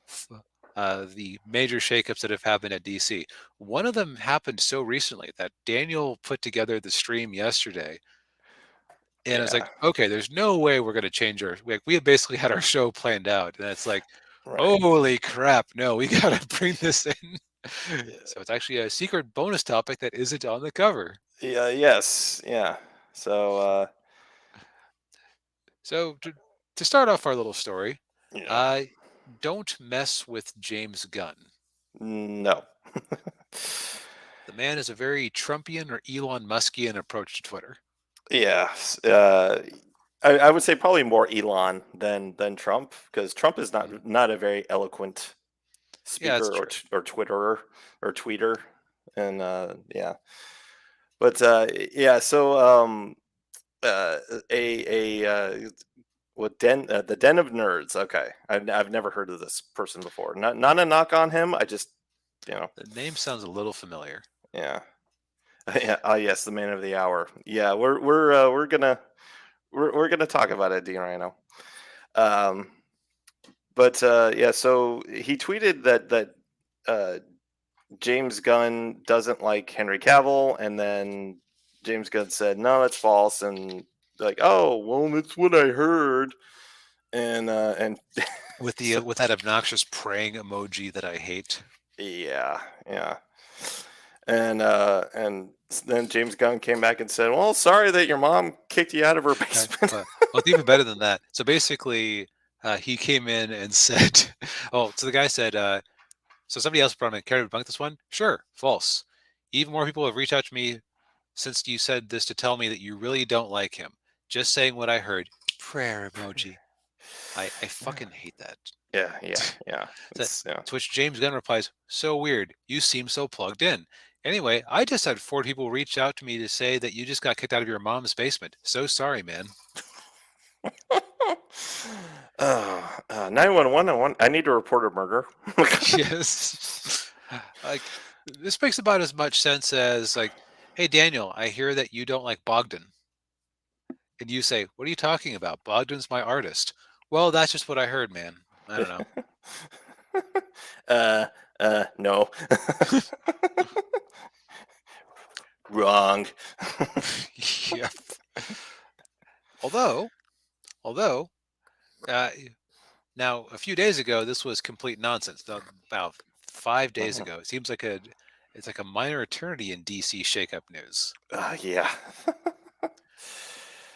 S2: f- the major shakeups that have happened at DC. One of them happened so recently that Daniel put together the stream yesterday, and it's
S1: Yeah.
S2: like, okay, there's no way we're going to change we had basically had our show planned out, and it's like,
S1: Right.
S2: holy crap, no, we got to bring this in.
S1: Yeah.
S2: So it's actually a secret bonus topic that isn't on the cover.
S1: Yeah. Yes. Yeah. So.
S2: So to start off our little story,
S1: Yeah.
S2: uh, don't mess with James Gunn.
S1: No.
S2: The man has a very Trumpian or Elon Muskian approach to Twitter.
S1: Yeah. I would say probably more Elon than Trump, because Trump is
S2: Mhm.
S1: not a very eloquent
S2: Yeah, that's
S1: speaker or
S2: true.
S1: or Twitterer or tweeter, and yeah. But yeah. So a the Den of Nerds. Okay, I've never heard of this person before. Not a knock on him. I just you know
S2: The name sounds a little familiar.
S1: yeah. Yeah. Ah, yes, the man of the hour. Yeah, we're gonna talk about it, Dean Rhino. Um, but yeah, so he tweeted that uh, James Gunn doesn't like Henry Cavill, and then James Gunn said, "No, that's false," and like, "Oh, well, that's what I heard," and so
S2: With that obnoxious praying emoji that I hate.
S1: yeah, yeah, and then James Gunn came back and said, "Well, sorry that your mom kicked you out of her basement."
S2: Well, it's even better than that. So basically, he came in and said, "Oh, so the guy said, so somebody else brought in, care to debunk this one? Sure, false. Even more people have reached out to me since you said this to tell me that you really don't like him. Just saying what I heard. Prayer emoji. I fucking hate that."
S1: Yeah, yeah, yeah.
S2: So,
S1: It's yeah.
S2: to which James Gunn replies, "So weird. You seem so plugged in. Anyway, I just had 4 people reach out to me to say that you just got kicked out of your mom's basement. So sorry, man.
S1: 911. I need to report a murder.
S2: Yes. Like, this makes about as much sense as, like, hey, Daniel, I hear that you don't like Bogdan. And you say, what are you talking about? Bogdan's my artist. Well, that's just what I heard, man. I don't know.
S1: uh, no. Wrong.
S2: Yep. Although, uh, now a few days ago, this was complete nonsense. About 5 days ago, it seems like it's like a minor eternity in DC shakeup news.
S1: Yeah.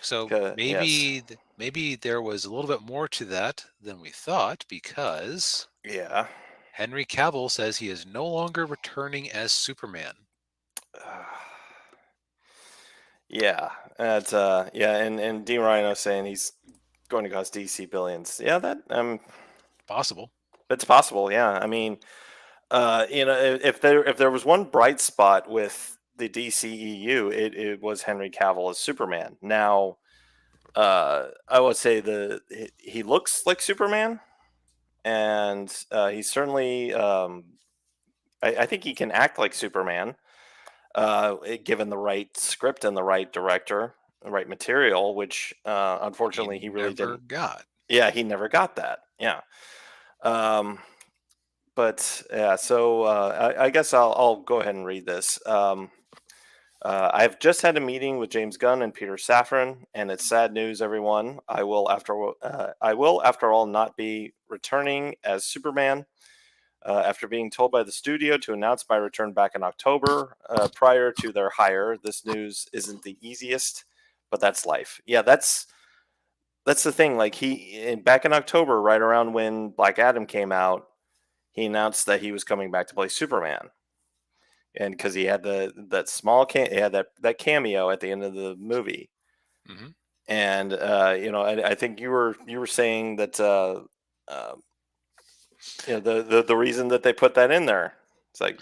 S2: So
S1: Yes.
S2: maybe there was a little bit more to that than we thought, because
S1: Yeah.
S2: Henry Cavill says he is no longer returning as Superman.
S1: Uh, yeah. That's yeah, and Dean Rhino saying he's going to cost DC billions. Yeah,
S2: Possible.
S1: that's possible. Yeah. I mean, if there was one bright spot with the DCEU, it was Henry Cavill as Superman. Now, I would say he looks like Superman, and he certainly I think he can act like Superman, given the right script and the right director, the right material, which
S2: He
S1: unfortunately he really
S2: never
S1: didn't.
S2: got.
S1: Yeah, he never got that. Yeah. Um, but yeah, so I guess I'll go ahead and read this. I've just had a meeting with James Gunn and Peter Safran, and it's sad news, everyone. I will, after all, not be returning as Superman. After being told by the studio to announce my return back in October, prior to their hire, this news isn't the easiest, but that's life. Yeah, that's the thing. Like back in October, right around when Black Adam came out, he announced that he was coming back to play Superman, and because he had he had that cameo at the end of the movie,
S2: Hmm.
S1: and I think you were saying that uh, the reason that they put that in there, it's like,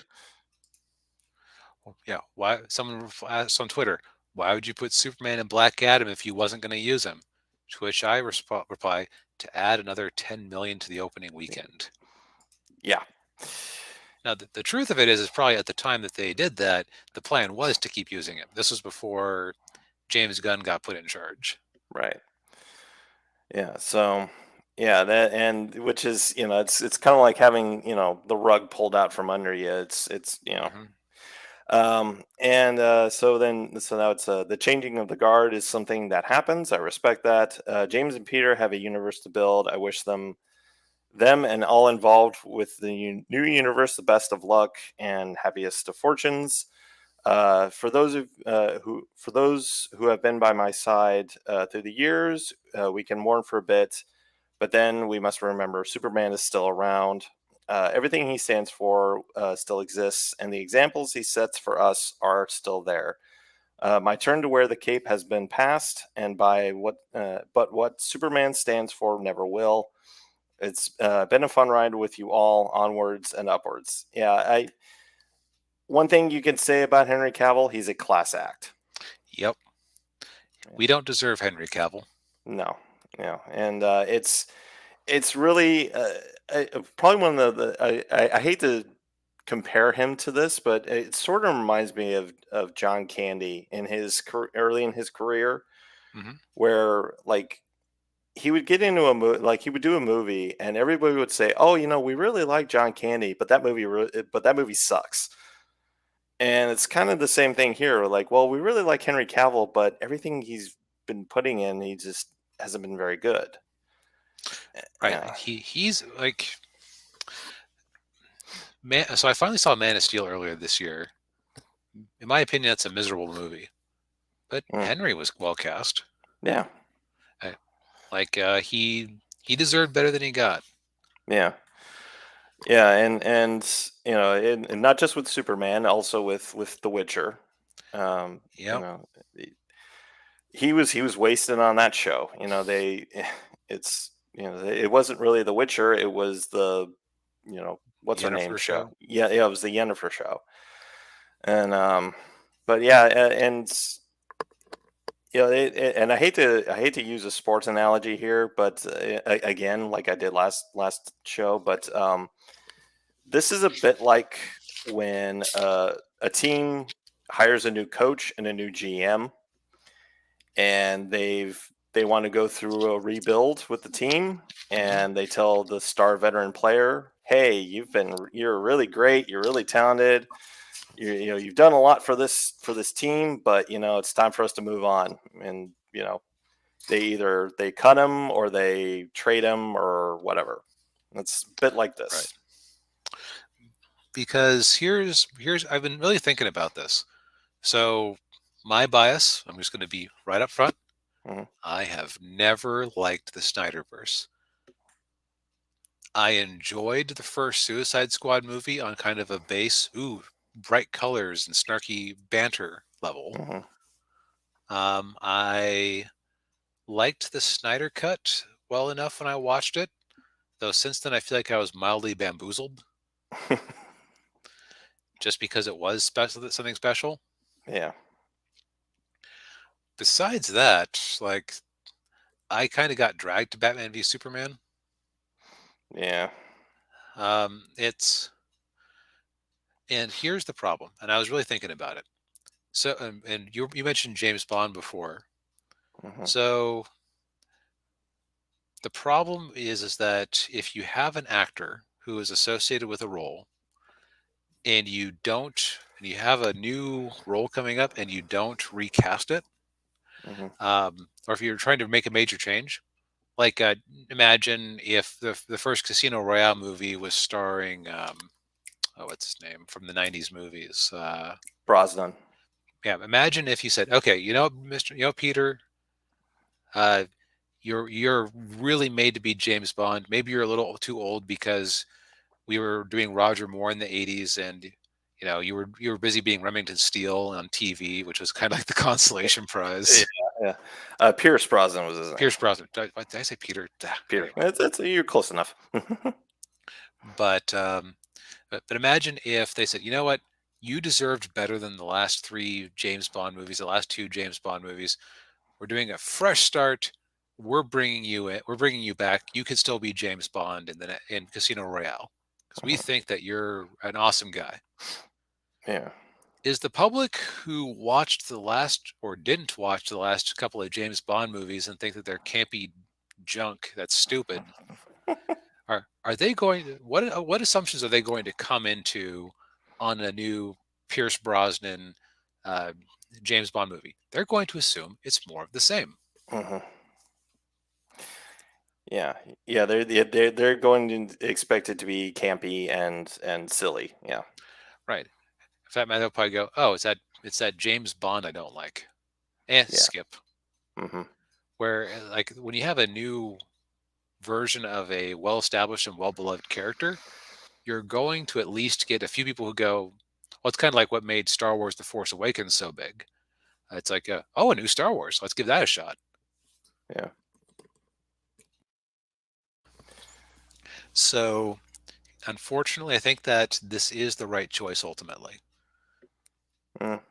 S2: Well, yeah. Why? Someone asked on Twitter, why would you put Superman and Black Adam if you wasn't going to use him? To which I reply, to add another 10 million to the opening weekend.
S1: yeah,
S2: Now, the truth of it is probably at the time that they did that, the plan was to keep using him. This was before James Gunn got put in charge.
S1: right, yeah, so yeah, that, and which is, it's kind of like having, the rug pulled out from under you. It's
S2: Hmm.
S1: and so now it's the changing of the guard is something that happens. I respect that. James and Peter have a universe to build. I wish them and all involved with the new universe the best of luck and happiest of fortunes. For those who have been by my side through the years, we can mourn for a bit, but then we must remember Superman is still around. Everything he stands for still exists, and the examples he sets for us are still there. My turn to wear the cape has been passed, and but what Superman stands for never will. It's been a fun ride with you all, onwards and upwards. Yeah, one thing you can say about Henry Cavill, he's a class act.
S2: Yep. We don't deserve Henry Cavill.
S1: No, and it's really probably one of I hate to compare him to this, but it sort of reminds me of John Candy in early in his career,
S2: Hmm.
S1: where like he would get into a movie, like he would do a movie, and everybody would say, "Oh, we really like John Candy, but that movie sucks." And it's kind of the same thing here. Like, well, we really like Henry Cavill, but everything he's been putting in, he just hasn't been very good.
S2: Right.
S1: Yeah.
S2: He's like, man. So I finally saw Man of Steel earlier this year. In my opinion, that's a miserable movie. But
S1: Mm,
S2: Henry was well cast.
S1: yeah.
S2: I, like, he deserved better than he got.
S1: Yeah. Yeah. And not just with Superman, also with The Witcher. Um, you
S2: Yep.
S1: know, he was wasted on that show. It wasn't really The Witcher. It was what's her name
S2: Yennefer
S1: show.
S2: show.
S1: Yeah, yeah, it was the Yennefer show. And but yeah, and and I hate to use a sports analogy here, but again, like I did last show, but this is a bit like when a team hires a new coach and a new GM, and they want to go through a rebuild with the team,
S2: Hmm.
S1: and they tell the star veteran player, "Hey, you're really great, you're really talented, you've done a lot for this team, but it's time for us to move on." And they cut him or they trade him or whatever. It's a bit like
S2: Right.
S1: this.
S2: Because here's I've been really thinking about this. So my bias, I'm just going to be right up front.
S1: Mhm,
S2: I have never liked the Snyderverse. I enjoyed the first Suicide Squad movie on kind of a base, bright colors and snarky banter level.
S1: mhm.
S2: I liked the Snyder cut well enough when I watched it, though since then I feel like I was mildly bamboozled just because it was special, something special.
S1: Yeah,
S2: Besides that, like I kind of got dragged to Batman v Superman.
S1: yeah.
S2: It's and here's the problem, and I was really thinking about it. So, and you mentioned James Bond before.
S1: Mhm,
S2: So the problem is that if you have an actor who is associated with a role and you have a new role coming up and you don't recast it,
S1: mhm.
S2: or if you're trying to make a major change, like imagine if the first Casino Royale movie was starring oh, what's his name from the '90s movies?
S1: Brosnan.
S2: Yeah, imagine if you said, okay, Peter, uh, you're really made to be James Bond. Maybe you're a little too old because we were doing Roger Moore in the '80s, and you were busy being Remington Steele on TV, which was kind of like the consolation
S1: Yeah,
S2: prize.
S1: yeah. Pierce Brosnan was his name.
S2: Pierce Brosnan. Did I say Peter?
S1: Peter.
S2: Anyway,
S1: You're close enough.
S2: but but imagine if they said, you know what, you deserved better than the last three James Bond movies, the last two James Bond movies. We're doing a fresh start. We're bringing you in. We're bringing you back. You can still be James Bond in Casino Royale because we
S1: Mhm.
S2: think that you're an awesome guy.
S1: Yeah.
S2: Is the public who watched the last or didn't watch the last couple of James Bond movies and think that they're campy junk that's stupid, are they going to what assumptions are they going to come into on a new Pierce Brosnan uh, James Bond movie? They're going to assume it's more of the same.
S1: Mhm. Yeah. Yeah. They're going to expect it to be campy and silly. Yeah.
S2: Right. In fact, they'll probably go, "Oh, it's that James Bond I don't like."
S1: Yeah.
S2: Skip.
S1: Hmm.
S2: Where like when you have a new version of a well-established and well-beloved character, you're going to at least get a few people who go, "Well, it's kind of like what made Star Wars: The Force Awakens so big." It's like, "Oh, a new Star Wars. Let's give that a shot."
S1: Yeah.
S2: So, unfortunately, I think that this is the right choice ultimately
S1: Mm.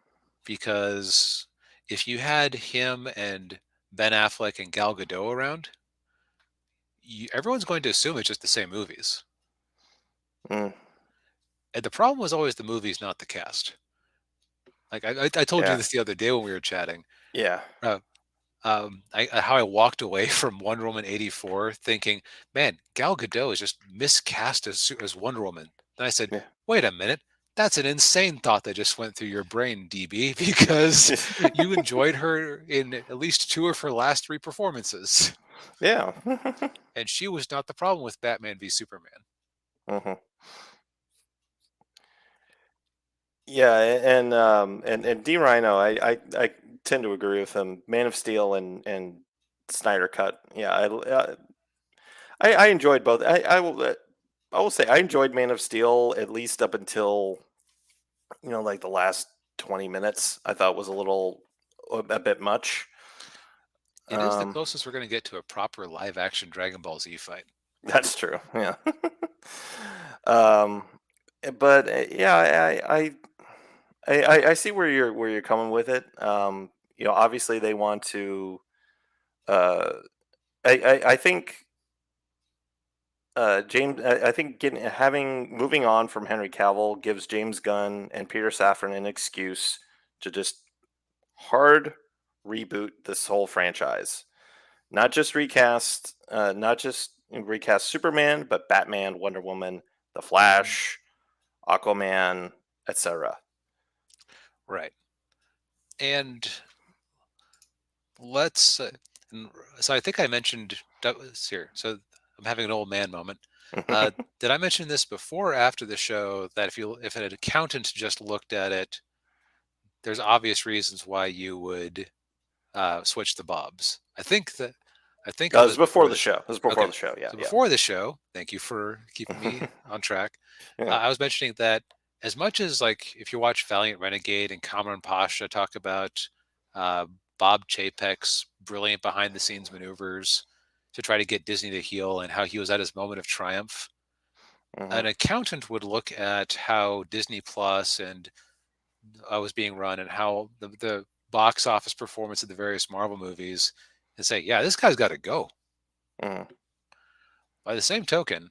S2: because if you had him and Ben Affleck and Gal Gadot around, everyone's going to assume it's just the same movies.
S1: Mm.
S2: And the problem was always the movies, not the cast. Like I told you
S1: Yeah.
S2: this the other day when we were chatting.
S1: Yeah.
S2: Uh, how I walked away from Wonder Woman '84 thinking, man, Gal Gadot is just miscast as Wonder Woman. Then I said,
S1: Yeah.
S2: wait a minute, that's an insane thought that just went through your brain, DB, because you enjoyed her in at least two of her last three performances,
S1: Yeah.
S2: and she was not the problem with Batman v Superman.
S1: Hmm. Yeah, and D Rhino, I tend to agree with him. Man of Steel and Snyder Cut. Yeah, I enjoyed both. I will say I enjoyed Man of Steel at least up until like the last 20 minutes. I thought was a bit much.
S2: It is the
S1: Um,
S2: closest we're going to get to a proper live action Dragon Ball Z fight.
S1: that's true. Yeah. um, but yeah, I see where you're coming with it. Obviously they want to. Uh, I think James. I think getting having moving on from Henry Cavill gives James Gunn and Peter Safran an excuse to just hard reboot this whole franchise. Not just recast Superman, but Batman, Wonder Woman, The
S2: Hmm.
S1: Flash, Aquaman, etc.
S2: Right. And let's. And so I think I mentioned that was here. So I'm having an old man moment. Uh, did I mention this before or after the show that if an accountant just looked at it, there's obvious reasons why you would switch the Bobs. I think it
S1: It
S2: was
S1: was before
S2: before
S1: the
S2: the
S1: show.
S2: show.
S1: It was before
S2: Okay,
S1: the show. Yeah,
S2: so
S1: yeah.
S2: before the show, thank you for keeping me on track.
S1: Yeah.
S2: I was mentioning that as much as like if you watch Valiant Renegade and Cameron Pasha talk about uh, Bob Chapek's brilliant behind the scenes maneuvers to try to get Disney to heel and how he was at his moment of triumph,
S1: Hmm.
S2: an accountant would look at how Disney Plus and was being run and how the box office performance of the various Marvel movies and say, yeah, this guy's got to go.
S1: Hmm.
S2: By the same token,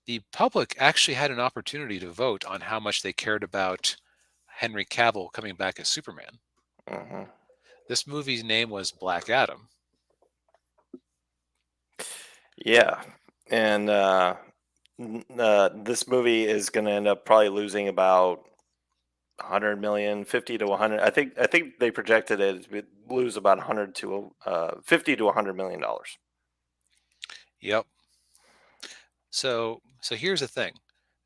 S2: the public actually had an opportunity to vote on how much they cared about Henry Cavill coming back as Superman.
S1: Hmm.
S2: This movie's name was Black Adam.
S1: Yeah, and this movie is going to end up probably losing about 100 million, 50 to 100. I think they projected it would lose about 100 to 50 to 100 million dollars.
S2: Yep. So here's the thing.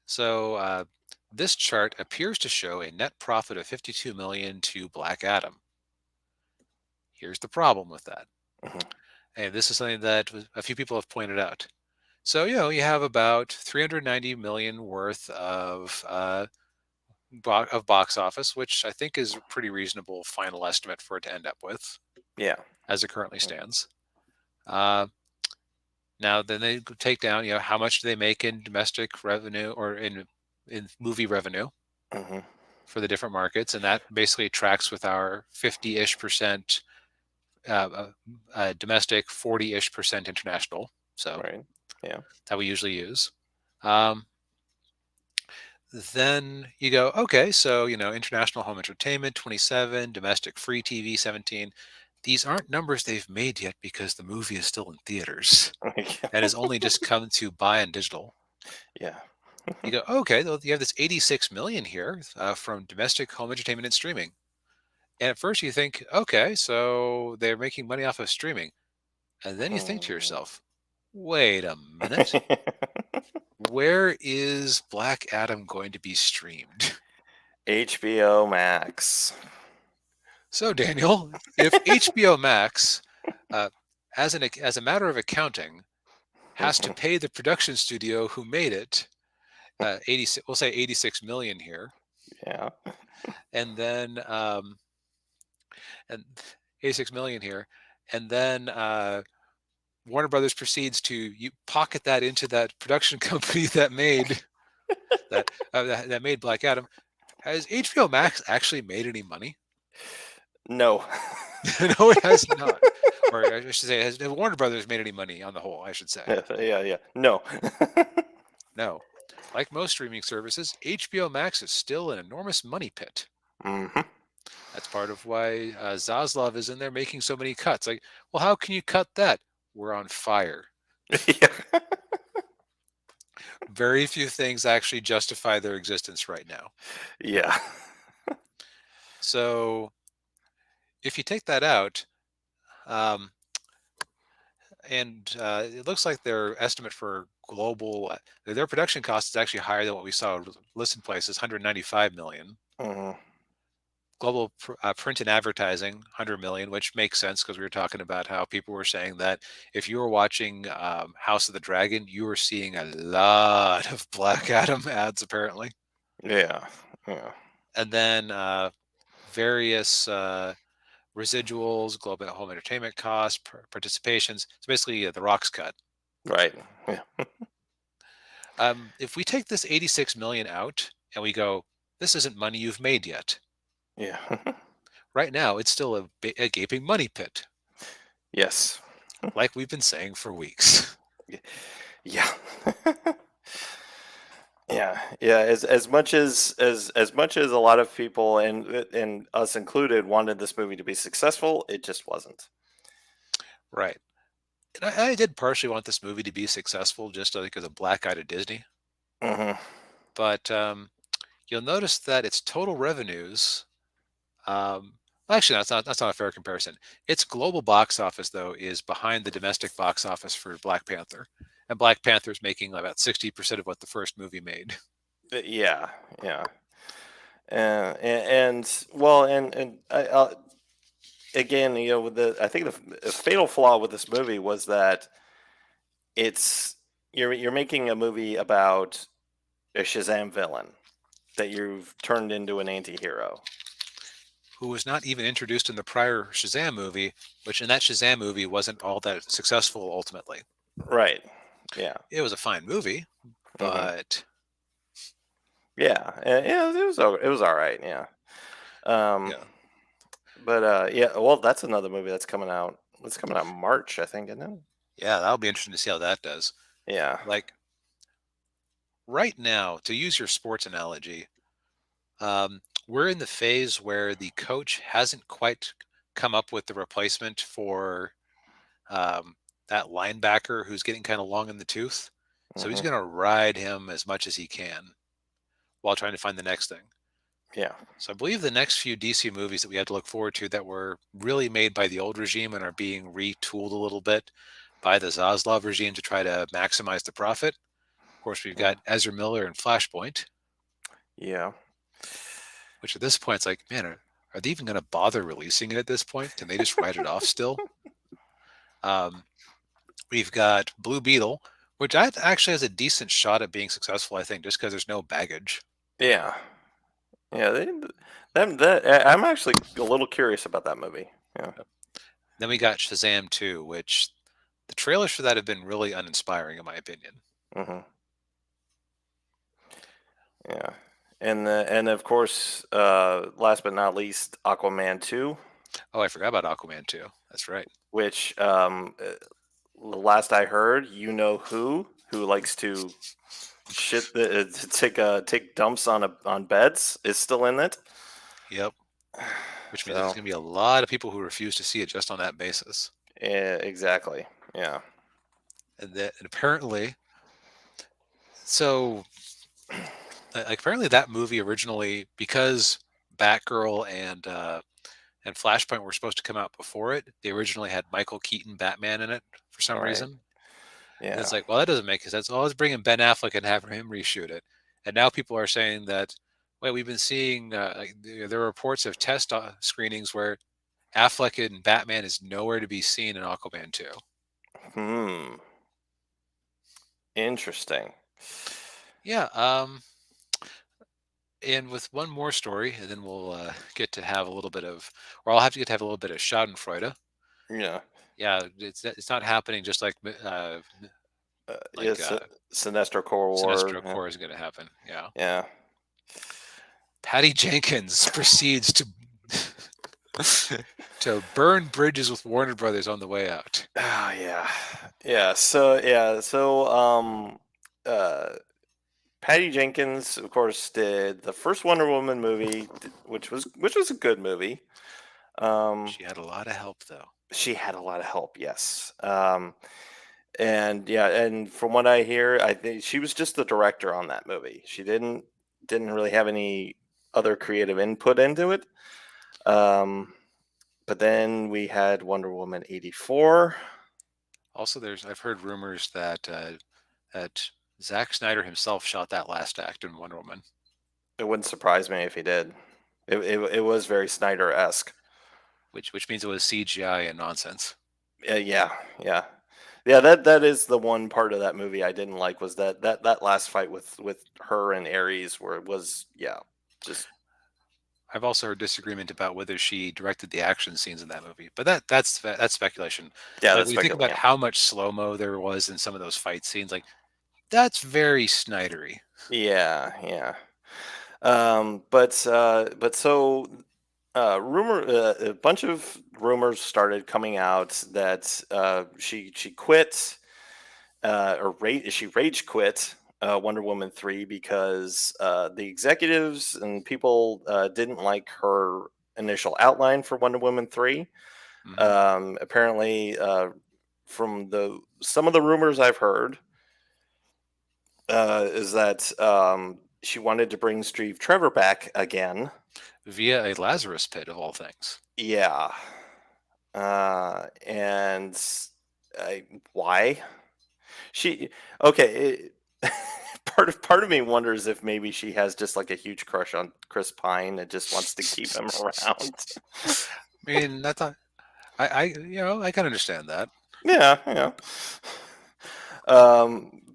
S2: So this chart appears to show a net profit of 52 million to Black Adam. Here's the problem with that.
S1: Hmm.
S2: And this is something that a few people have pointed out. So, you have about 390 million worth of box office, which I think is a pretty reasonable final estimate for it to end up with,
S1: Yeah.
S2: as it currently stands. Uh, Now, then they take down, how much do they make in domestic revenue or in movie revenue
S1: Hmm.
S2: for the different markets, and that basically tracks with our 50-ish% domestic, 40-ish% international. So
S1: Right. Yeah.
S2: that we usually use. Um, then you go, okay, so international home entertainment 27, domestic free TV 17. These aren't numbers they've made yet because the movie is still in theaters and has only just come to buy on digital.
S1: Yeah.
S2: You go, okay, well, you have this 86 million here from domestic home entertainment and streaming. And at first you think, okay, so they're making money off of streaming. And then you think to
S1: Hmm.
S2: yourself, wait a minute, where is Black Adam going to be streamed?
S1: HBO Max.
S2: So, Daniel, if HBO Max, uh, as a matter of accounting, has to
S1: Hmm.
S2: pay the production studio who made it, 86, we'll say 86 million here,
S1: Yeah.
S2: and then and 86 million here, and then Warner Brothers proceeds to pocket that into that production company that made Black Adam. Has HBO Max actually made any money?
S1: No.
S2: No, it has not. Or I should say, has Warner Brothers made any money on the whole? I should say.
S1: Yeah. Yeah. Yeah. No.
S2: No. Like most streaming services, HBO Max is still an enormous money pit.
S1: Hmm.
S2: That's part of why Zaslav is in there making so many cuts. Like, well, how can you cut that? We're on fire.
S1: Yeah.
S2: Very few things actually justify their existence right now.
S1: Yeah.
S2: So if you take that out, um, and it looks like their estimate for global their production cost is actually higher than what we saw listed places, 195 million.
S1: Hmm.
S2: Global print and advertising, 100 million, which makes sense because we were talking about how people were saying that if you were watching House of the Dragon, you were seeing a lot of Black Adam ads apparently.
S1: Yeah. Yeah.
S2: And then various residuals, global home entertainment costs, participations. So basically, the Rock's cut.
S1: Right. Yeah.
S2: If we take this 86 million out and we go, this isn't money you've made yet.
S1: Yeah.
S2: Right now, it's still a gaping money pit,
S1: Yes.
S2: like we've been saying for weeks.
S1: Yeah. Yeah, yeah. As much as much as a lot of people and us included wanted this movie to be successful, it just wasn't.
S2: Right. And I did partially want this movie to be successful just because of Black Eye to Disney.
S1: Hmm.
S2: But you'll notice that its total revenues, actually, that's not a fair comparison. Its global box office, though, is behind the domestic box office for Black Panther. And Black Panther is making about 60% of what the first movie made.
S1: Yeah, yeah. Well, and again, with I think the fatal flaw with this movie was that it's you're making a movie about a Shazam villain that you've turned into an anti-hero.
S2: Who was not even introduced in the prior Shazam movie, which in that Shazam movie wasn't all that successful ultimately.
S1: Right. Yeah.
S2: It was a fine movie,
S1: Hmm.
S2: but
S1: Yeah. Yeah. It was all right. Yeah. Um.
S2: yeah,
S1: But yeah. Well, that's another movie that's coming out. It's coming out in March, I think, isn't it?
S2: yeah, that'll be interesting to see how that does.
S1: Yeah.
S2: Like right now, to use your sports analogy, we're in the phase where the coach hasn't quite come up with the replacement for um, that linebacker who's getting kind of long in the tooth. So he's
S1: Hmm.
S2: going to ride him as much as he can while trying to find the next thing.
S1: Yeah.
S2: So I believe the next few DC movies that we have to look forward to that were really made by the old regime and are being retooled a little bit by the Zaslav regime to try to maximize the profit. Of course, we've
S1: Mm.
S2: got Ezra Miller and Flashpoint,
S1: Yeah.
S2: which at this point it's like, man, are they even going to bother releasing it at this point? Can they just write it off still? Um, we've got Blue Beetle, which actually has a decent shot at being successful, I think, just because there's no baggage.
S1: Yeah. Yeah. I'm actually a little curious about that movie. Yeah.
S2: Then we got Shazam 2, which the trailers for that have been really uninspiring, in my opinion.
S1: Hmm. Yeah. And of course, last but not least, Aquaman 2,
S2: Oh, I forgot about Aquaman 2. That's right.
S1: which the last I heard, who likes to shit the take dumps on beds is still in it.
S2: Yep. Which means there's
S1: So
S2: going to be a lot of people who refuse to see it just on that basis.
S1: yeah, exactly. Yeah.
S2: And apparently, so like apparently that movie originally, because Batgirl and Flashpoint were supposed to come out before it, they originally had Michael Keaton Batman in it for some
S1: All right.
S2: reason. And
S1: Yeah.
S2: it's like, well, that doesn't make sense. Oh, let's bring in Ben Affleck and have him reshoot it. And now people are saying that, wait, we've been seeing there are reports of test screenings where Affleck and Batman is nowhere to be seen in Aquaman 2.
S1: Hmm. Interesting.
S2: Yeah. And with one more story, and then we'll get to have a little bit of, or I'll have to get to have a little bit of Schadenfreude.
S1: Yeah.
S2: Yeah, it's not happening just like
S1: It's Sinestro Core War.
S2: Sinestro Corps is going to happen. Yeah.
S1: Yeah.
S2: Patty Jenkins proceeds to to burn bridges with Warner Brothers on the way out.
S1: Oh yeah. Yeah. So uh Patty Jenkins, of course, did the first Wonder Woman movie, which was a good movie. Um,
S2: She had a lot of help though.
S1: she had a lot of help, yes. And yeah, and from what I hear, I think she was just the director on that movie. She didn't really have any other creative input into it. Um, but then we had Wonder Woman 84.
S2: Also, I've heard rumors that Zack Snyder himself shot that last act in Wonder Woman,
S1: It wouldn't surprise me if he did. It was very Snyder-esque.
S2: which means it was CGI and nonsense.
S1: Yeah, yeah, yeah. That is the one part of that movie I didn't like was that last fight with her and Ares, where it was just
S2: I've also heard disagreement about whether she directed the action scenes in that movie, but that's speculation.
S1: yeah,
S2: Like
S1: that's
S2: when you think about
S1: speculating.
S2: how much slow mo there was in some of those fight scenes, like that's very Snydery.
S1: Yeah, yeah. Rumor a bunch of rumors started coming out that she quit she rage quit Wonder Woman 3 because the executives and people didn't like her initial outline for Wonder Woman 3.
S2: Hmm.
S1: Apparently, from the some of the rumors I've heard, is that she wanted to bring Steve Trevor back again.
S2: Via a Lazarus pit of all things.
S1: Yeah. And I, why? She okay. Part of me wonders if maybe she has just like a huge crush on Chris Pine and just wants to keep him around.
S2: I mean, that's not. I can understand that.
S1: Yeah, yeah.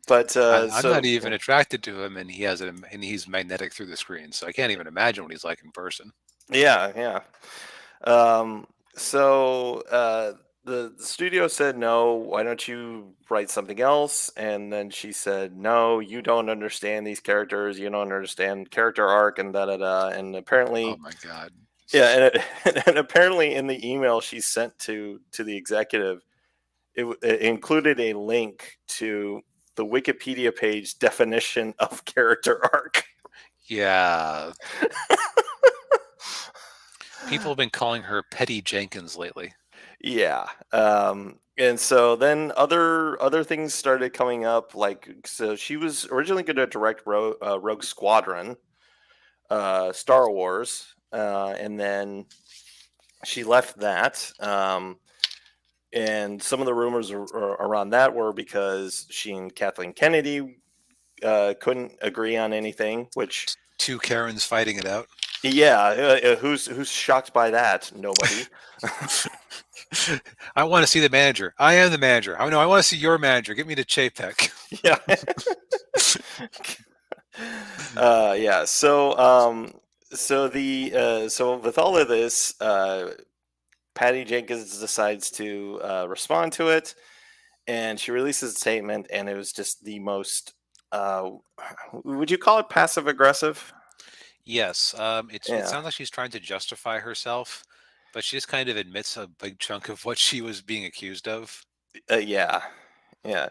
S1: But
S2: I'm not
S1: yeah,
S2: even attracted to him, and and he's magnetic through the screen, so I can't even imagine what he's like in person.
S1: yeah, yeah. Um, so the studio said no. Why don't you write something else? And then she said, "No, you don't understand these characters. You don't understand character arc and da da da." And
S2: Oh
S1: apparently,
S2: my god.
S1: yeah, and apparently in the email she sent to the executive, it included a link to the Wikipedia page definition of character arc.
S2: Yeah, people have been calling her Petty Jenkins lately.
S1: Yeah. And so then other things started coming up. Like, so she was originally going to direct Rogue Squadron, Star Wars, and then she left that. And some of the rumors around that were because she and Kathleen Kennedy couldn't agree on anything. Which,
S2: Two Karens fighting it out.
S1: yeah, who's shocked by that? Nobody.
S2: I want to see the manager. I am the manager. I know. I want to see your manager. Get me to Chapek.
S1: Yeah. Yeah. So with all of this, Patty Jenkins decides to respond to it, and she releases a statement, and it was just the most. Uh, would you call it passive aggressive?
S2: Yes. It
S1: Yeah.
S2: sounds like she's trying to justify herself, but she just kind of admits a big chunk of what she was being accused of.
S1: Yeah. Yeah.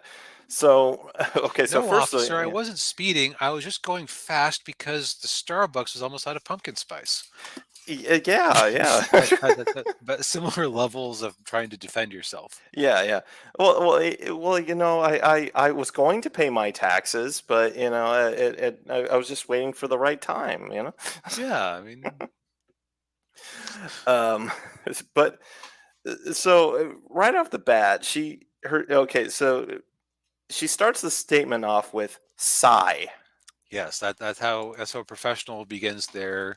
S1: So okay. So
S2: No,
S1: first,
S2: officer, I
S1: yeah,
S2: wasn't speeding. I was just going fast because the Starbucks was almost out of pumpkin spice.
S1: yeah, yeah.
S2: But similar levels of trying to defend yourself.
S1: Yeah, yeah. Well, I was going to pay my taxes, but I was just waiting for the right time, you know.
S2: Yeah, I mean,
S1: Um, but so right off the bat, she starts the statement off with sigh.
S2: yes, that's how a professional begins their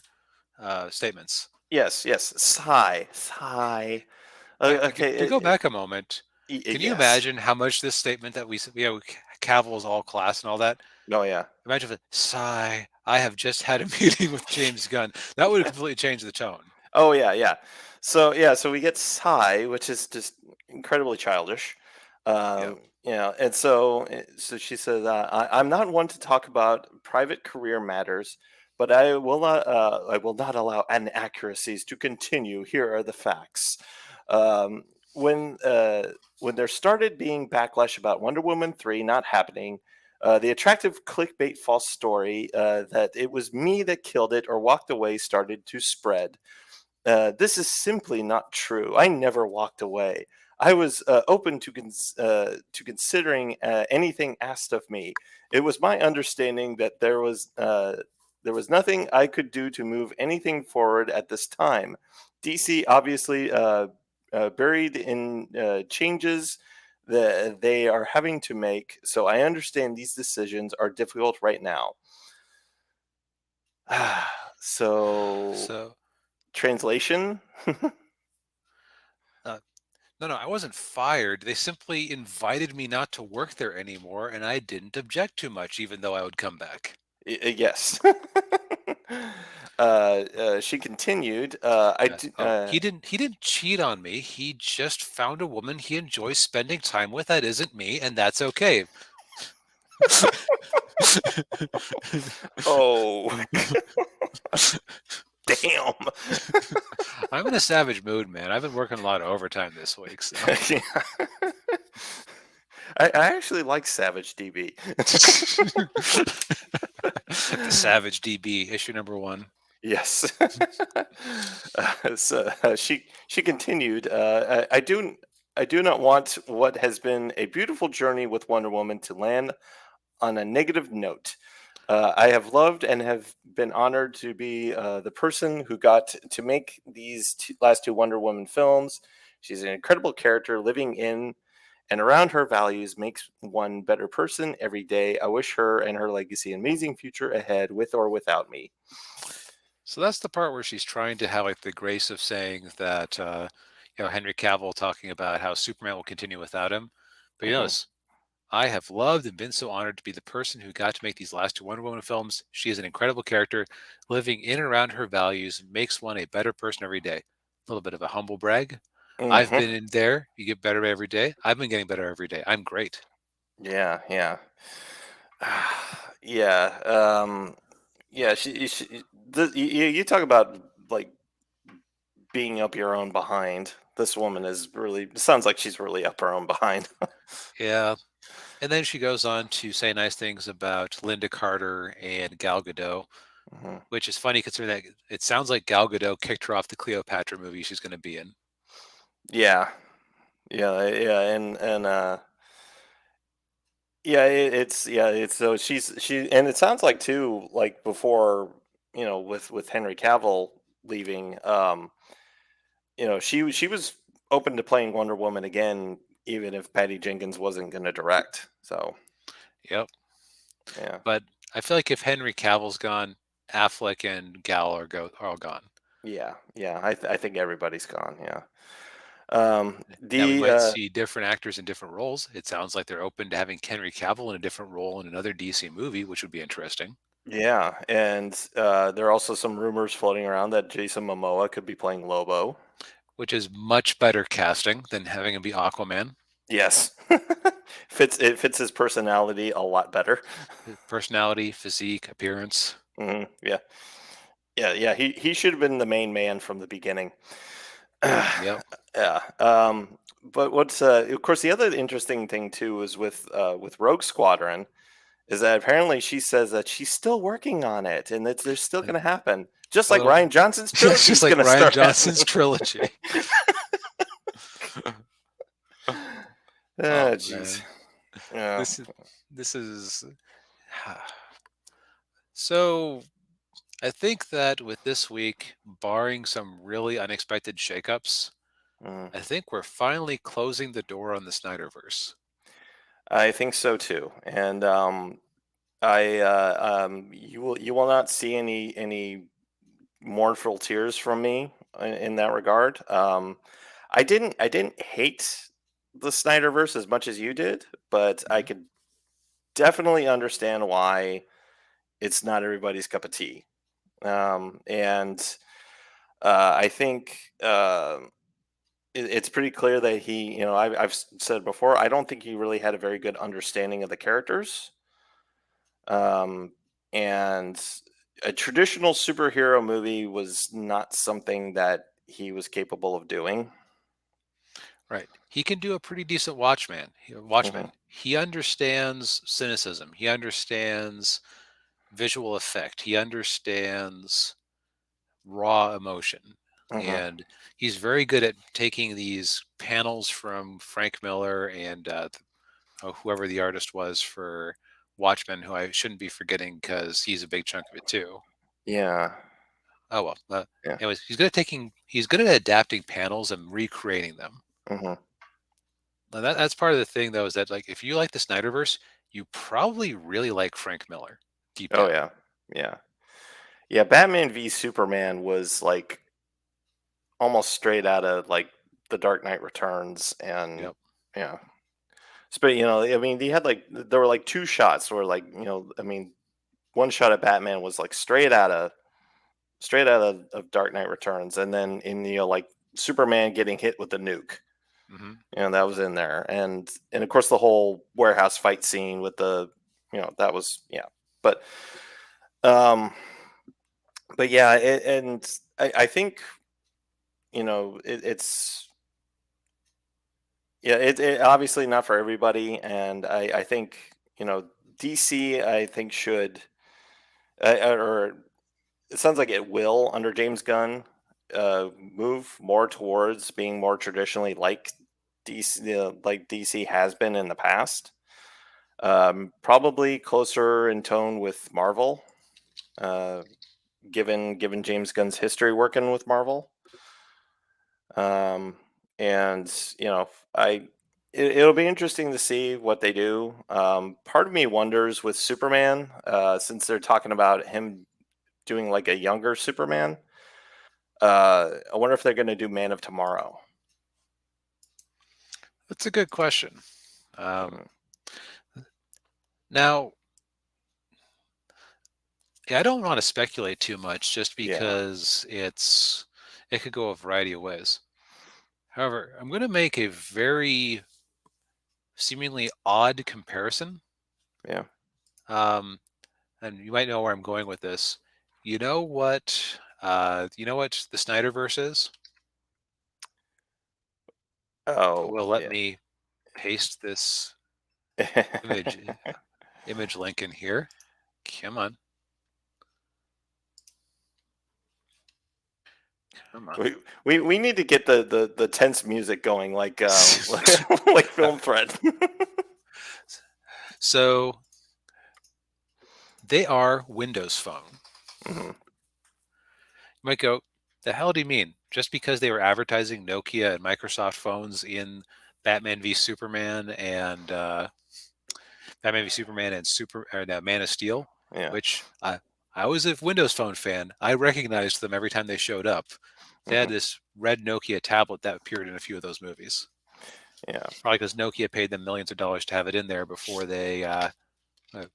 S2: statements.
S1: Yes, yes, sigh, sigh.
S2: To
S1: Okay,
S2: go back a moment, can you
S1: yes.
S2: imagine how much this statement that cavils all class and all that?
S1: Oh yeah.
S2: Imagine if it, sigh, I have just had a meeting with James Gunn. That would have completely changed the tone.
S1: Oh yeah, yeah. So we get Psy, which is just incredibly childish.
S2: Yep.
S1: So she says, I'm not one to talk about private career matters, but I will not allow inaccuracies to continue. Here are the facts. Um, when uh, when there started being backlash about Wonder Woman 3 not happening, the attractive clickbait false story that it was me that killed it or walked away started to spread. This is simply not true. I never walked away. I was open to considering anything asked of me. It was my understanding that there was nothing I could do to move anything forward at this time. DC obviously buried in changes that they are having to make, so I understand these decisions are difficult right now. So,
S2: So,
S1: translation.
S2: uh, no, I wasn't fired. They simply invited me not to work there anymore, and I didn't object too much, even though I would come back.
S1: Yes. She continued. I
S2: Yes.
S1: do,
S2: Oh, he didn't cheat on me. He just found a woman he enjoys spending time with that isn't me, and that's okay.
S1: Oh, damn.
S2: I'm in a savage mood, man. I've been working a lot of overtime this week, so
S1: Yeah. I actually like Savage DB.
S2: the Savage DB issue number 1.
S1: Yes. She continued. I do not want what has been a beautiful journey with Wonder Woman to land on a negative note. I have loved and have been honored to be the person who got to make these last two Wonder Woman films. She's an incredible character living in and around her values makes one better person every day. I wish her and her legacy an amazing future ahead with or without me.
S2: So that's the part where she's trying to have like the grace of saying that Henry Cavill talking about how Superman will continue without him. But you
S1: Hmm.
S2: notice, I have loved and been so honored to be the person who got to make these last two Wonder Woman films. She is an incredible character. Living in and around her values makes one a better person every day. A little bit of a humble brag. I've
S1: Hmm.
S2: been in there. You get better every day. I've been getting better every day. I'm great.
S1: Yeah, yeah. Yeah. Yeah, you talk about like being up your own behind. This woman is really sounds like she's really up her own behind.
S2: Yeah. And then she goes on to say nice things about Linda Carter and Gal Gadot,
S1: Mhm.
S2: which is funny considering that it sounds like Gal Gadot kicked her off the Cleopatra movie she's going to be in.
S1: Yeah, yeah, and yeah, it's so she and it sounds like too like before with Henry Cavill leaving, she was open to playing Wonder Woman again, even if Patty Jenkins wasn't going to direct. So
S2: Yep.
S1: yeah,
S2: But I feel like if Henry Cavill's gone, Affleck and Gal are all gone.
S1: yeah, I think everybody's gone. Yeah,
S2: Now we
S1: the
S2: might see different actors in different roles. It sounds like they're open to having Henry Cavill in a different role in another DC movie, which would be interesting.
S1: Yeah, and there are also some rumors floating around that Jason Momoa could be playing Lobo.
S2: Which is much better casting than having him be Aquaman.
S1: Yes, fits his personality a lot better.
S2: Personality, physique, appearance.
S1: Yeah, yeah. He should have been the main man from the beginning.
S2: Yep.
S1: Yeah. But what's of course the other interesting thing too is with Rogue Squadron is that apparently she says that she's still working on it and that they're still going to happen, just like
S2: Well,
S1: Ryan Johnson's
S2: it's
S1: trilogy
S2: just
S1: is
S2: like
S1: going to
S2: Ryan
S1: start
S2: Johnson's
S1: happening.
S2: trilogy.
S1: Oh,
S2: Oh
S1: jeez.
S2: man,
S1: Yeah.
S2: this is so. I think that with this week, barring some really unexpected shakeups,
S1: Mm.
S2: I think we're finally closing the door on the Snyderverse.
S1: I think so too. And I you will not see any mournful tears from me in that regard. I didn't hate the Snyderverse as much as you did, but I
S2: Mhm.
S1: could definitely understand why it's not everybody's cup of tea. And I think it's pretty clear that I've said before, I don't think he really had a very good understanding of the characters. Um, and a traditional superhero movie was not something that he was capable of doing.
S2: Right. He can do a pretty decent
S1: Hmm.
S2: Watchman. He understands cynicism. He understands visual effect. He understands raw emotion.
S1: Hmm.
S2: And he's very good at taking these panels from Frank Miller and whoever the artist was for Watchmen, who I shouldn't be forgetting because he's a big chunk of it too.
S1: Yeah,
S2: Oh well.
S1: yeah.
S2: Anyways, he's good at adapting panels and recreating them.
S1: Hmm.
S2: Now that's part of the thing though, is that like if you like the Snyderverse, you probably really like Frank Miller deep
S1: Oh
S2: down.
S1: yeah, yeah, yeah. Batman v Superman was like almost straight out of like the Dark Knight Returns, and
S2: Yep.
S1: yeah. But I mean, he had like there were like two shots where like I mean, one shot at Batman was like straight out of Dark Knight Returns, and then in like Superman getting hit with the nuke,
S2: Hmm.
S1: that was in there, and of course the whole warehouse fight scene with the that was, yeah. But um, but yeah, and I think it's, yeah, it obviously not for everybody, and I think DC I think should, or it sounds like it will under James Gunn, move more towards being more traditionally like DC, like DC has been in the past. Probably closer in tone with Marvel, uh, given James Gunn's history working with Marvel. Um, and I it'll be interesting to see what they do. Part of me wonders with Superman, since they're talking about him doing like a younger Superman. I wonder if they're going to do Man of Tomorrow.
S2: That's a good question.
S1: Mm,
S2: Now, yeah, I don't want to speculate too much just
S1: yeah,
S2: because it could go a variety of ways. However, I'm going to make a very seemingly odd comparison.
S1: yeah.
S2: Um, and you might know where I'm going with this. You know what the Snyderverse is?
S1: Oh,
S2: Will let
S1: yeah.
S2: me paste this image image link in here. Come on, come on.
S1: we need to get the tense music going, like like film thread.
S2: So they are Windows Phone.
S1: Hmm.
S2: You might go, the hell do you mean? Just because they were advertising Nokia and Microsoft phones in Batman v Superman and Batman v Superman and Man of Steel,
S1: Yeah.
S2: which I was a Windows Phone fan. I recognized them every time they showed up. They had
S1: Hmm.
S2: this red Nokia tablet that appeared in a few of those movies.
S1: Yeah.
S2: Probably because Nokia paid them millions of dollars to have it in there before they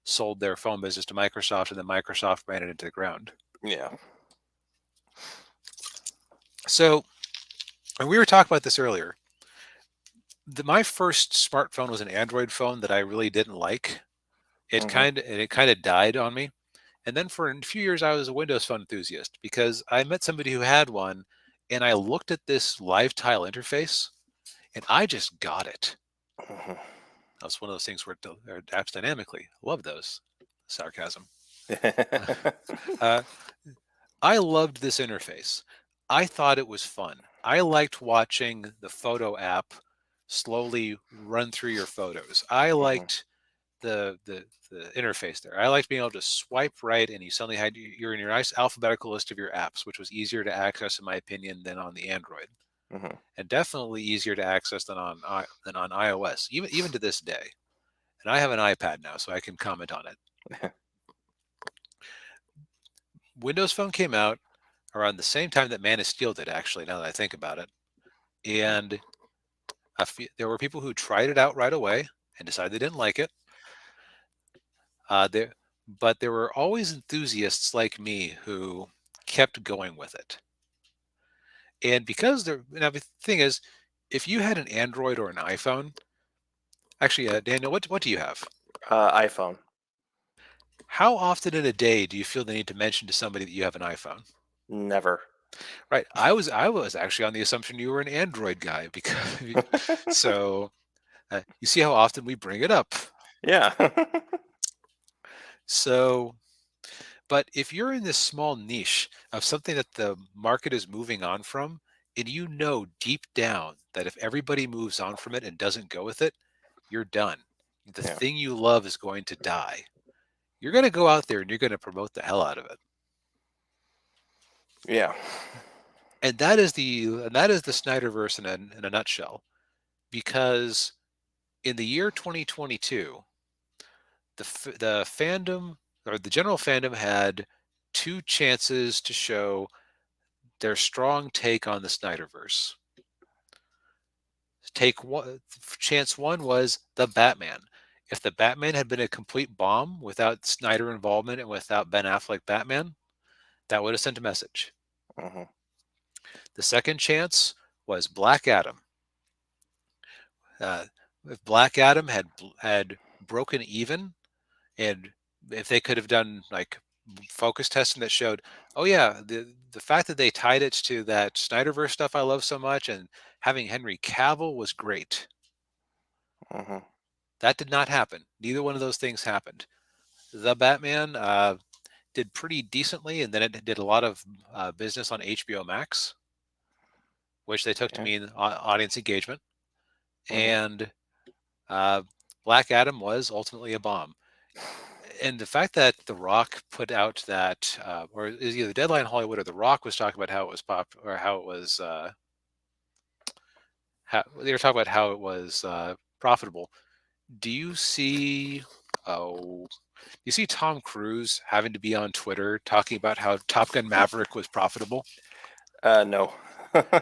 S2: sold their phone business to Microsoft, and then Microsoft ran it into the ground.
S1: Yeah.
S2: So, and we were talking about this earlier. My first smartphone was an Android phone that I really didn't like.
S1: Hmm.
S2: It kind of died on me. And then for a few years, I was a Windows Phone enthusiast because I met somebody who had one, and I looked at this live tile interface, and I just got it.
S1: Hmm.
S2: That's one of those things where it adapts dynamically. Love those. Sarcasm. Uh, I loved this interface. I thought it was fun. I liked watching the photo app slowly run through your photos. I
S1: Hmm.
S2: liked the interface there. I liked being able to swipe right and you suddenly had you're in your nice alphabetical list of your apps, which was easier to access in my opinion than on the Android,
S1: Hmm.
S2: and definitely easier to access than on iOS, even to this day. And I have an iPad now, so I can comment on it. Windows Phone came out around the same time that Man of Steel did, actually. Now that I think about it, and there were people who tried it out right away and decided they didn't like it. There, but there were always enthusiasts like me who kept going with it. And because now the thing is, if you had an Android or an iPhone, actually, Daniel, what do you have?
S1: iPhone.
S2: How often in a day do you feel the need to mention to somebody that you have an iPhone?
S1: Never.
S2: Right. I was actually on the assumption you were an Android guy because so you see how often we bring it up.
S1: Yeah.
S2: So, but if you're in this small niche of something that the market is moving on from, and you know deep down that if everybody moves on from it and doesn't go with it, you're done. The
S1: Yeah.
S2: thing you love is going to die. You're going to go out there and you're going to promote the hell out of it.
S1: Yeah.
S2: And that is the Snyderverse in a nutshell. Because in the year 2022, the fandom or the general fandom had two chances to show their strong take on the Snyderverse. Take one, chance one was the Batman. If the Batman had been a complete bomb without Snyder involvement and without Ben Affleck Batman, that would have sent a message.
S1: Hmm.
S2: The second chance was Black Adam. If Black Adam had broken even And if they could have done like focus testing that showed, oh yeah, the fact that they tied it to that Snyderverse stuff I love so much, and having Henry Cavill was great.
S1: Hmm.
S2: That did not happen. Neither one of those things happened. The Batman did pretty decently, and then it did a lot of business on HBO Max, which they took to
S1: Yeah.
S2: mean audience engagement.
S1: Hmm.
S2: And uh, Black Adam was ultimately a bomb. And the fact that The Rock put out that, or is either Deadline Hollywood or The Rock was talking about how it was or how it was, how they were talking about how it was profitable. Do you see, oh, do you see Tom Cruise having to be on Twitter talking about how Top Gun Maverick was profitable?
S1: No.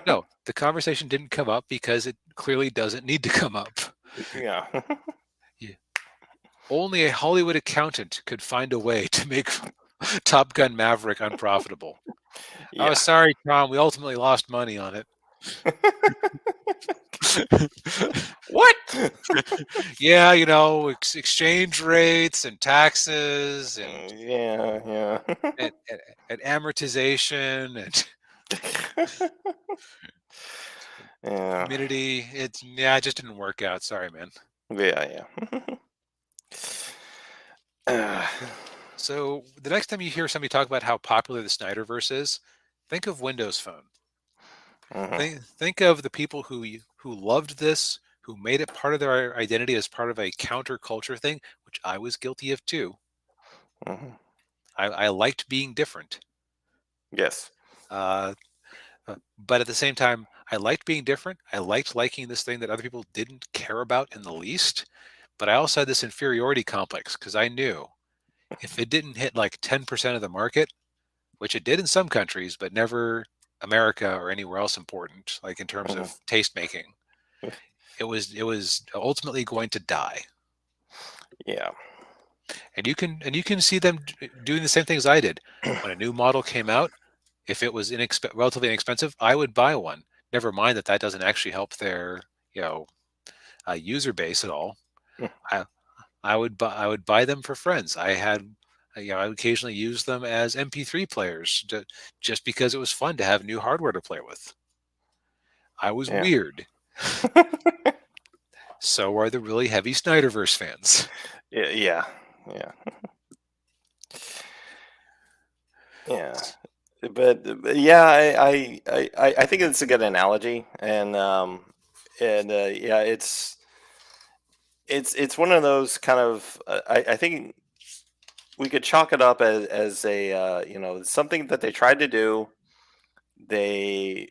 S2: No, the conversation didn't come up because it clearly doesn't need to come up.
S1: Yeah.
S2: Yeah. Only a Hollywood accountant could find a way to make Top Gun Maverick unprofitable. Oh,
S1: Yeah.
S2: sorry, Tom. We ultimately lost money on it.
S1: What?
S2: Yeah, exchange rates and taxes and
S1: Yeah, yeah.
S2: and, and, and amortization and
S1: Yeah.
S2: humidity. It just didn't work out. Sorry, man.
S1: Yeah, yeah. Uh,
S2: So the next time you hear somebody talk about how popular the Snyderverse is, think of Windows Phone.
S1: mhm,
S2: Think of the people who loved this, who made it part of their identity as part of a counterculture thing, which I was guilty of too.
S1: mhm.
S2: I liked being different.
S1: Yes.
S2: Uh, but at the same time, I liked being different. I liked liking this thing that other people didn't care about in the least. But I also had this inferiority complex because I knew if it didn't hit like 10% of the market, which it did in some countries, but never America or anywhere else important, like in terms
S1: Mhm.
S2: of taste making, it was ultimately going to die.
S1: Yeah.
S2: And you can see them doing the same things I did. When a new model came out, if it was relatively inexpensive, I would buy one. Never mind that that doesn't actually help their you know user base at all. I I would buy them for friends. I would occasionally use them as MP3 players just because it was fun to have new hardware to play with. I was
S1: Yeah.
S2: weird. So are the really heavy Snyderverse fans.
S1: Yeah. Yeah. Yeah. Yeah. But yeah, I think it's a good analogy, and yeah, it's one of those kind of I think we could chalk it up as a something that they tried to do. They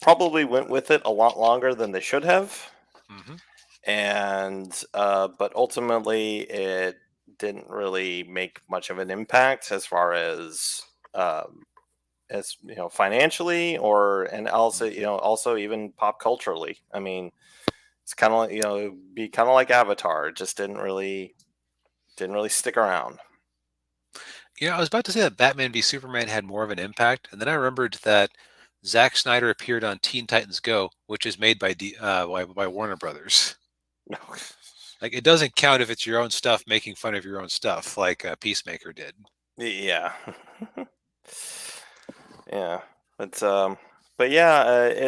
S1: probably went with it a lot longer than they should have,
S2: Hmm.
S1: and but ultimately it didn't really make much of an impact um, as financially, or and also
S2: Hmm.
S1: also even pop culturally. I mean, it's kind of like it'd be kind of like Avatar. It just didn't really stick around.
S2: I was about to say that Batman v Superman had more of an impact, and then I remembered that Zack Snyder appeared on Teen Titans Go, which is made by Warner Brothers. Like it doesn't count if it's your own stuff making fun of your own stuff, like Peacemaker did.
S1: Yeah. Yeah. But but yeah,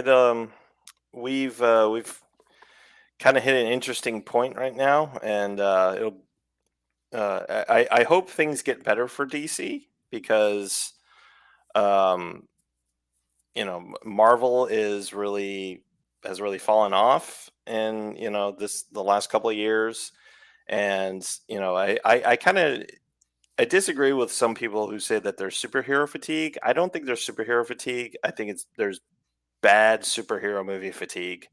S1: we've kind of hit an interesting point right now, and it'll I hope things get better for DC because um Marvel has really fallen off in the last couple of years, and I kind of I disagree with some people who say that there's superhero fatigue. I don't think there's superhero fatigue. I think there's bad superhero movie fatigue.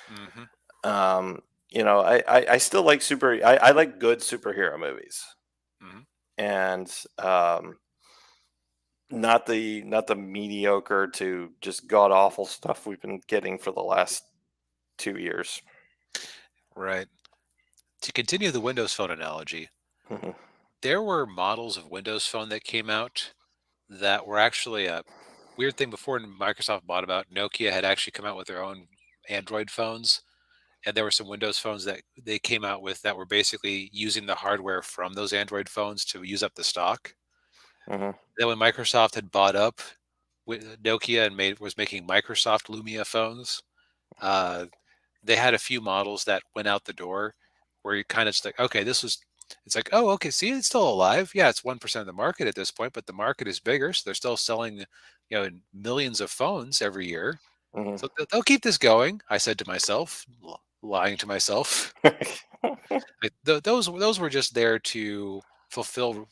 S2: Hmm.
S1: Um, I still like I like good superhero movies,
S2: Hmm.
S1: and not the mediocre to just god awful stuff we've been getting for the last 2 years.
S2: Right. To continue the Windows Phone analogy,
S1: Mhm.
S2: there were models of Windows Phone that came out that were actually a weird thing before Microsoft bought about. Nokia had actually come out with their own Android phones, and there were some Windows phones that they came out with that were basically using the hardware from those Android phones to use up the stock.
S1: Hmm.
S2: Then when Microsoft had bought up Nokia and was making Microsoft Lumia phones, uh, they had a few models that went out the door where you kind of just like, okay, it's like, oh, okay, see, it's still alive. Yeah, it's 1% of the market at this point, but the market is bigger, so they're still selling, millions of phones every year.
S1: Hmm.
S2: So they'll keep this going. I said to myself, lying to myself. Like, those were just there to fulfill.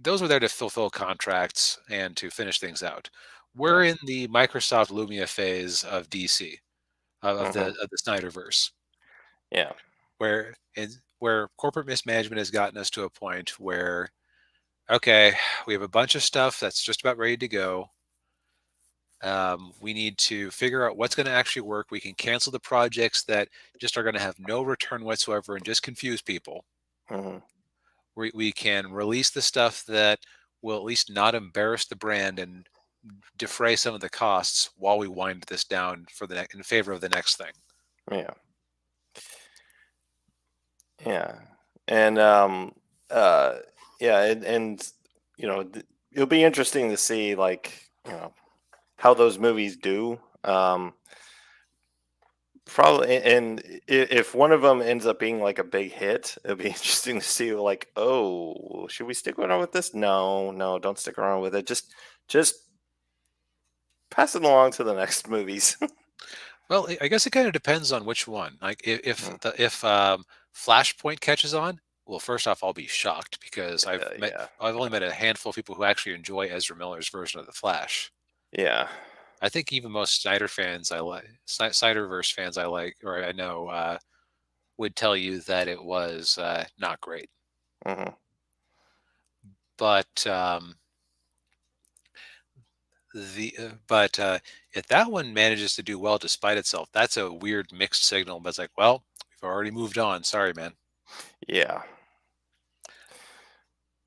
S2: Those were there to fulfill contracts and to finish things out. We're
S1: Yeah.
S2: in the Microsoft Lumia phase of DC,
S1: Hmm.
S2: of the Snyderverse,
S1: Yeah.
S2: where corporate mismanagement has gotten us to a point where, okay, we have a bunch of stuff that's just about ready to go. We need to figure out what's going to actually work. We can cancel the projects that just are going to have no return whatsoever and just confuse people.
S1: Hmm.
S2: We can release the stuff that will at least not embarrass the brand and defray some of the costs while we wind this down in favor of the next thing.
S1: Yeah. Yeah. And uh yeah, and it'll be interesting to see, like, how those movies do. Probably, and if one of them ends up being like a big hit, it'll be interesting to see, like, oh, should we stick around with this? No, no, don't stick around with it. Just pass it along to the next movies.
S2: Well, I guess it kind of depends on which one. Like
S1: Mm,
S2: if Flashpoint catches on, well, first off, I'll be shocked because
S1: yeah,
S2: I've only met a handful of people who actually enjoy Ezra Miller's version of the Flash.
S1: yeah.
S2: I think even most Snyderverse fans I like or I know would tell you that it was not great.
S1: Hmm.
S2: But the but if that one manages to do well despite itself, that's a weird mixed signal. But it's like, well, we've already moved on. Sorry, man.
S1: Yeah.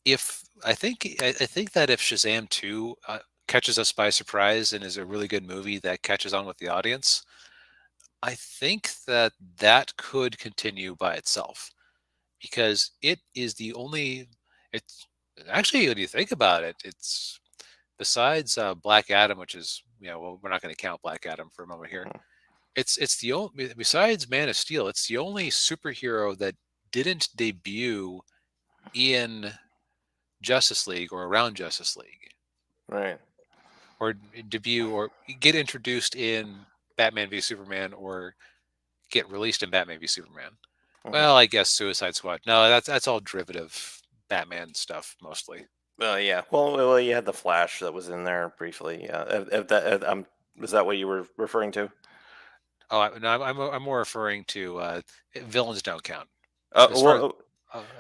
S2: If I think that if Shazam 2 catches us by surprise and is a really good movie that catches on with the audience, I think that that could continue by itself because it is the only. It's actually when you think about it, it's besides Black Adam, which is well, we're not going to count Black Adam for a moment here.
S1: Mm,
S2: It's the only besides Man of Steel, it's the only superhero that didn't debut in Justice League or around Justice League,
S1: right.
S2: or debut or get introduced in Batman v Superman or get released in Batman v Superman.
S1: Hmm.
S2: Well, I guess Suicide Squad. No, that's all derivative Batman stuff mostly.
S1: Yeah. Well, you had the Flash that was in there briefly. Yeah. If that, was that what you were referring to?
S2: Oh, no, I'm more referring to villains don't count.
S1: Uh,
S2: As far
S1: well,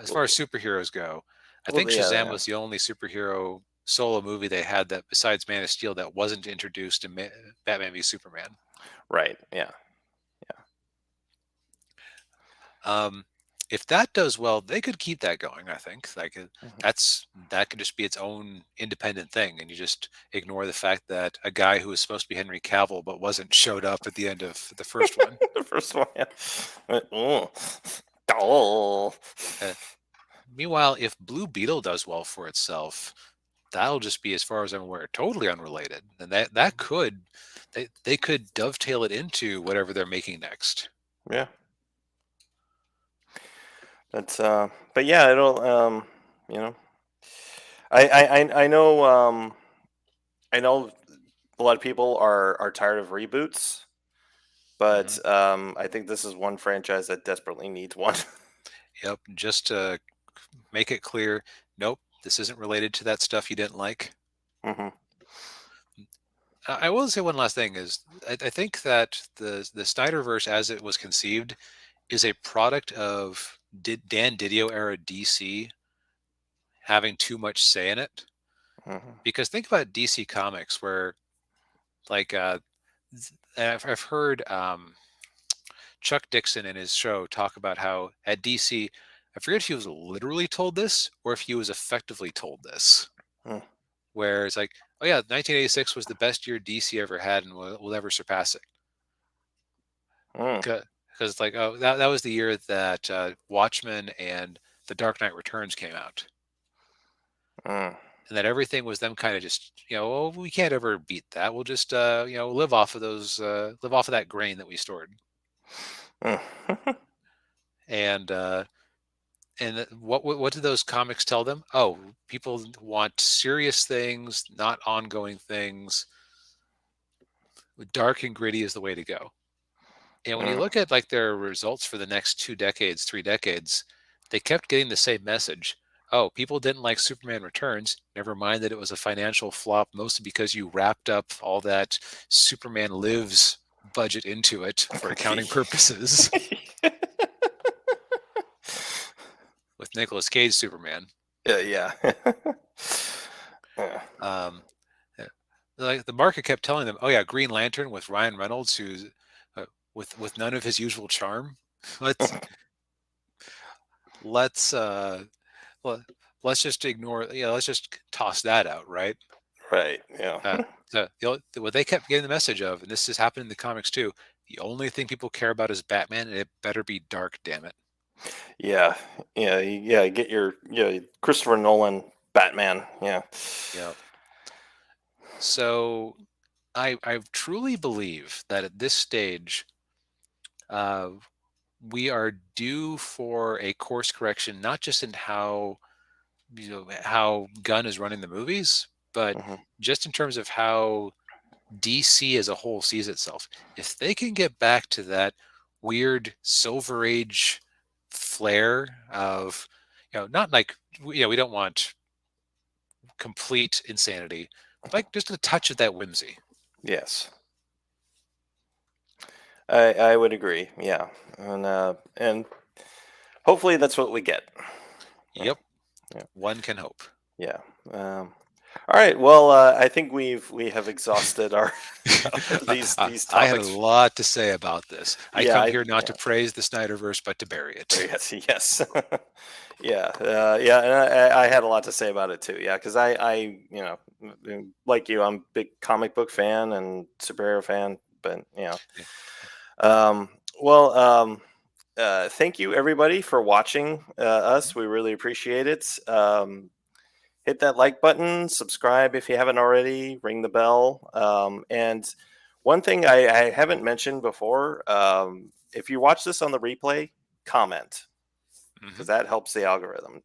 S2: as far as superheroes go, I think
S1: yeah,
S2: Shazam
S1: yeah.
S2: was the only superhero solo movie they had that besides Man of Steel that wasn't introduced in Batman v Superman.
S1: Right. Yeah.
S2: Um, if that does well, they could keep that going. I think like
S1: Mhm.
S2: that could just be its own independent thing, and you just ignore the fact that a guy who was supposed to be Henry Cavill but wasn't showed up at the end of the first one.
S1: The first one. Yeah. Oh. Oh.
S2: Uh, Meanwhile, if Blue Beetle does well for itself, that'll just be, as far as I'm aware, totally unrelated, and that could they could dovetail it into whatever they're making next.
S1: Yeah. That's but yeah, it'll you know I know I know a lot of people are tired of reboots,
S2: Hmm.
S1: but I think this is one franchise that desperately needs one.
S2: Yep, just to make it clear, nope, this isn't related to that stuff you didn't like.
S1: Hmm.
S2: I will say one last thing is I think that the Snyderverse as it was conceived is a product of Dan Didio era DC having too much say in it.
S1: Hmm.
S2: Because think about DC Comics, where like I've heard Chuck Dixon in his show talk about how at DC, I forget if he was literally told this or if he was effectively told this, where it's like, oh yeah, 1986 was the best year DC ever had and will never surpass it.
S1: Mm.
S2: because like, oh, that was the year that Watchmen and The Dark Knight Returns came out,
S1: Mm.
S2: and that everything was them kind of just, oh, we can't ever beat that. We'll just live off of live off of that grain that we stored.
S1: Mm.
S2: And what did those comics tell them? Oh, people want serious things, not ongoing things. Dark and gritty is the way to go. And when you
S1: Mm.
S2: look at like their results for the next 2 decades, 3 decades, they kept getting the same message. Oh, people didn't like Superman Returns. Never mind that it was a financial flop, mostly because you wrapped up all that Superman Lives budget into it for accounting purposes with Nicolas Cage Superman.
S1: Yeah. Yeah.
S2: Um, yeah. Like the market kept telling them, "Oh yeah, Green Lantern with Ryan Reynolds, who's with none of his usual charm. Let's let's uh, let, let's just ignore. Let's just toss that out, right?"
S1: Right. Yeah.
S2: What they kept getting the message of, and this has happened in the comics too. The only thing people care about is Batman, and it better be dark. Damn it!
S1: Yeah. Yeah. Yeah. Get your Christopher Nolan Batman. Yeah.
S2: Yeah. So I truly believe that at this stage, uh, we are due for a course correction, not just in how Gunn is running the movies, but
S1: Hmm.
S2: just in terms of how DC as a whole sees itself. If they can get back to that weird Silver Age flair of, not like, we don't want complete insanity, but like just a touch of that whimsy.
S1: Yes. I would agree. Yeah. And hopefully that's what we get. Yeah.
S2: Yep,
S1: Yeah.
S2: one can hope.
S1: Yeah. All right. Well, I think we have exhausted our these
S2: I had a
S1: topics.
S2: lot to say about this. I
S1: Yeah.
S2: come here not to
S1: Yeah.
S2: praise the Snyderverse, but to bury it.
S1: Yes. Yes. Yeah. Yeah. And I had a lot to say about it too. Yeah. Because like you, I'm a big comic book fan and superhero fan. But um, well, thank you everybody for watching us. We really appreciate it. Hit that like button, subscribe if you haven't already, ring the bell. And one thing I haven't mentioned before, if you watch this on the replay, comment
S2: Hmm.
S1: because that helps the algorithm.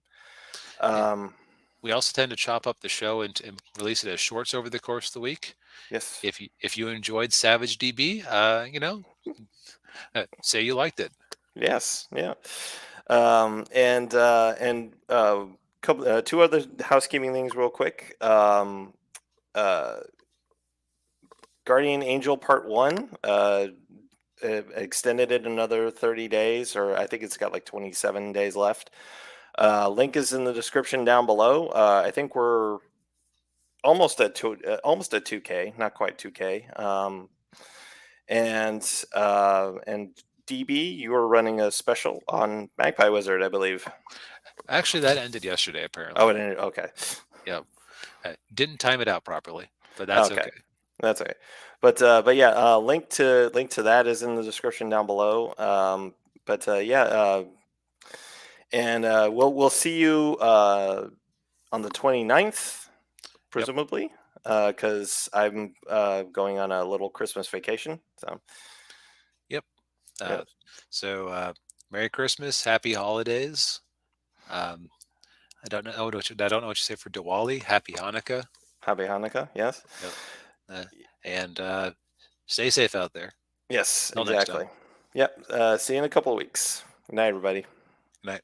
S1: Um,
S2: We also tend to chop up the show and release it as shorts over the course of the week.
S1: yes,
S2: If you enjoyed Savage DB, say you liked it.
S1: yes, yeah. And couple two other housekeeping things real quick. Uh, Guardian Angel Part One. Extended it another 30 days, or I think it's got like 27 days left. Link is in the description down below. I think we're almost at 2K, not quite 2K. And DB, you are running a special on Magpie Wizard, I believe.
S2: Actually, that ended yesterday,
S1: Oh,
S2: apparently.
S1: it ended. Okay,
S2: Yeah. Didn't time it out properly, but that's
S1: okay,
S2: okay.
S1: that's okay. But yeah, link to that is in the description down below. Yeah, and we'll see you on the 29th,
S2: Yep.
S1: presumably, because I'm going on a little Christmas vacation. So
S2: Yep.
S1: yeah,
S2: Uh, so, Merry Christmas, Happy Holidays. Um, I don't know what you say for Diwali. Happy Hanukkah.
S1: happy Hanukkah. Yes,
S2: Yep. Uh, and stay safe out there.
S1: yes,
S2: Until next time.
S1: exactly. Yep. See you in a couple of weeks. Good night, everybody.
S2: Good night.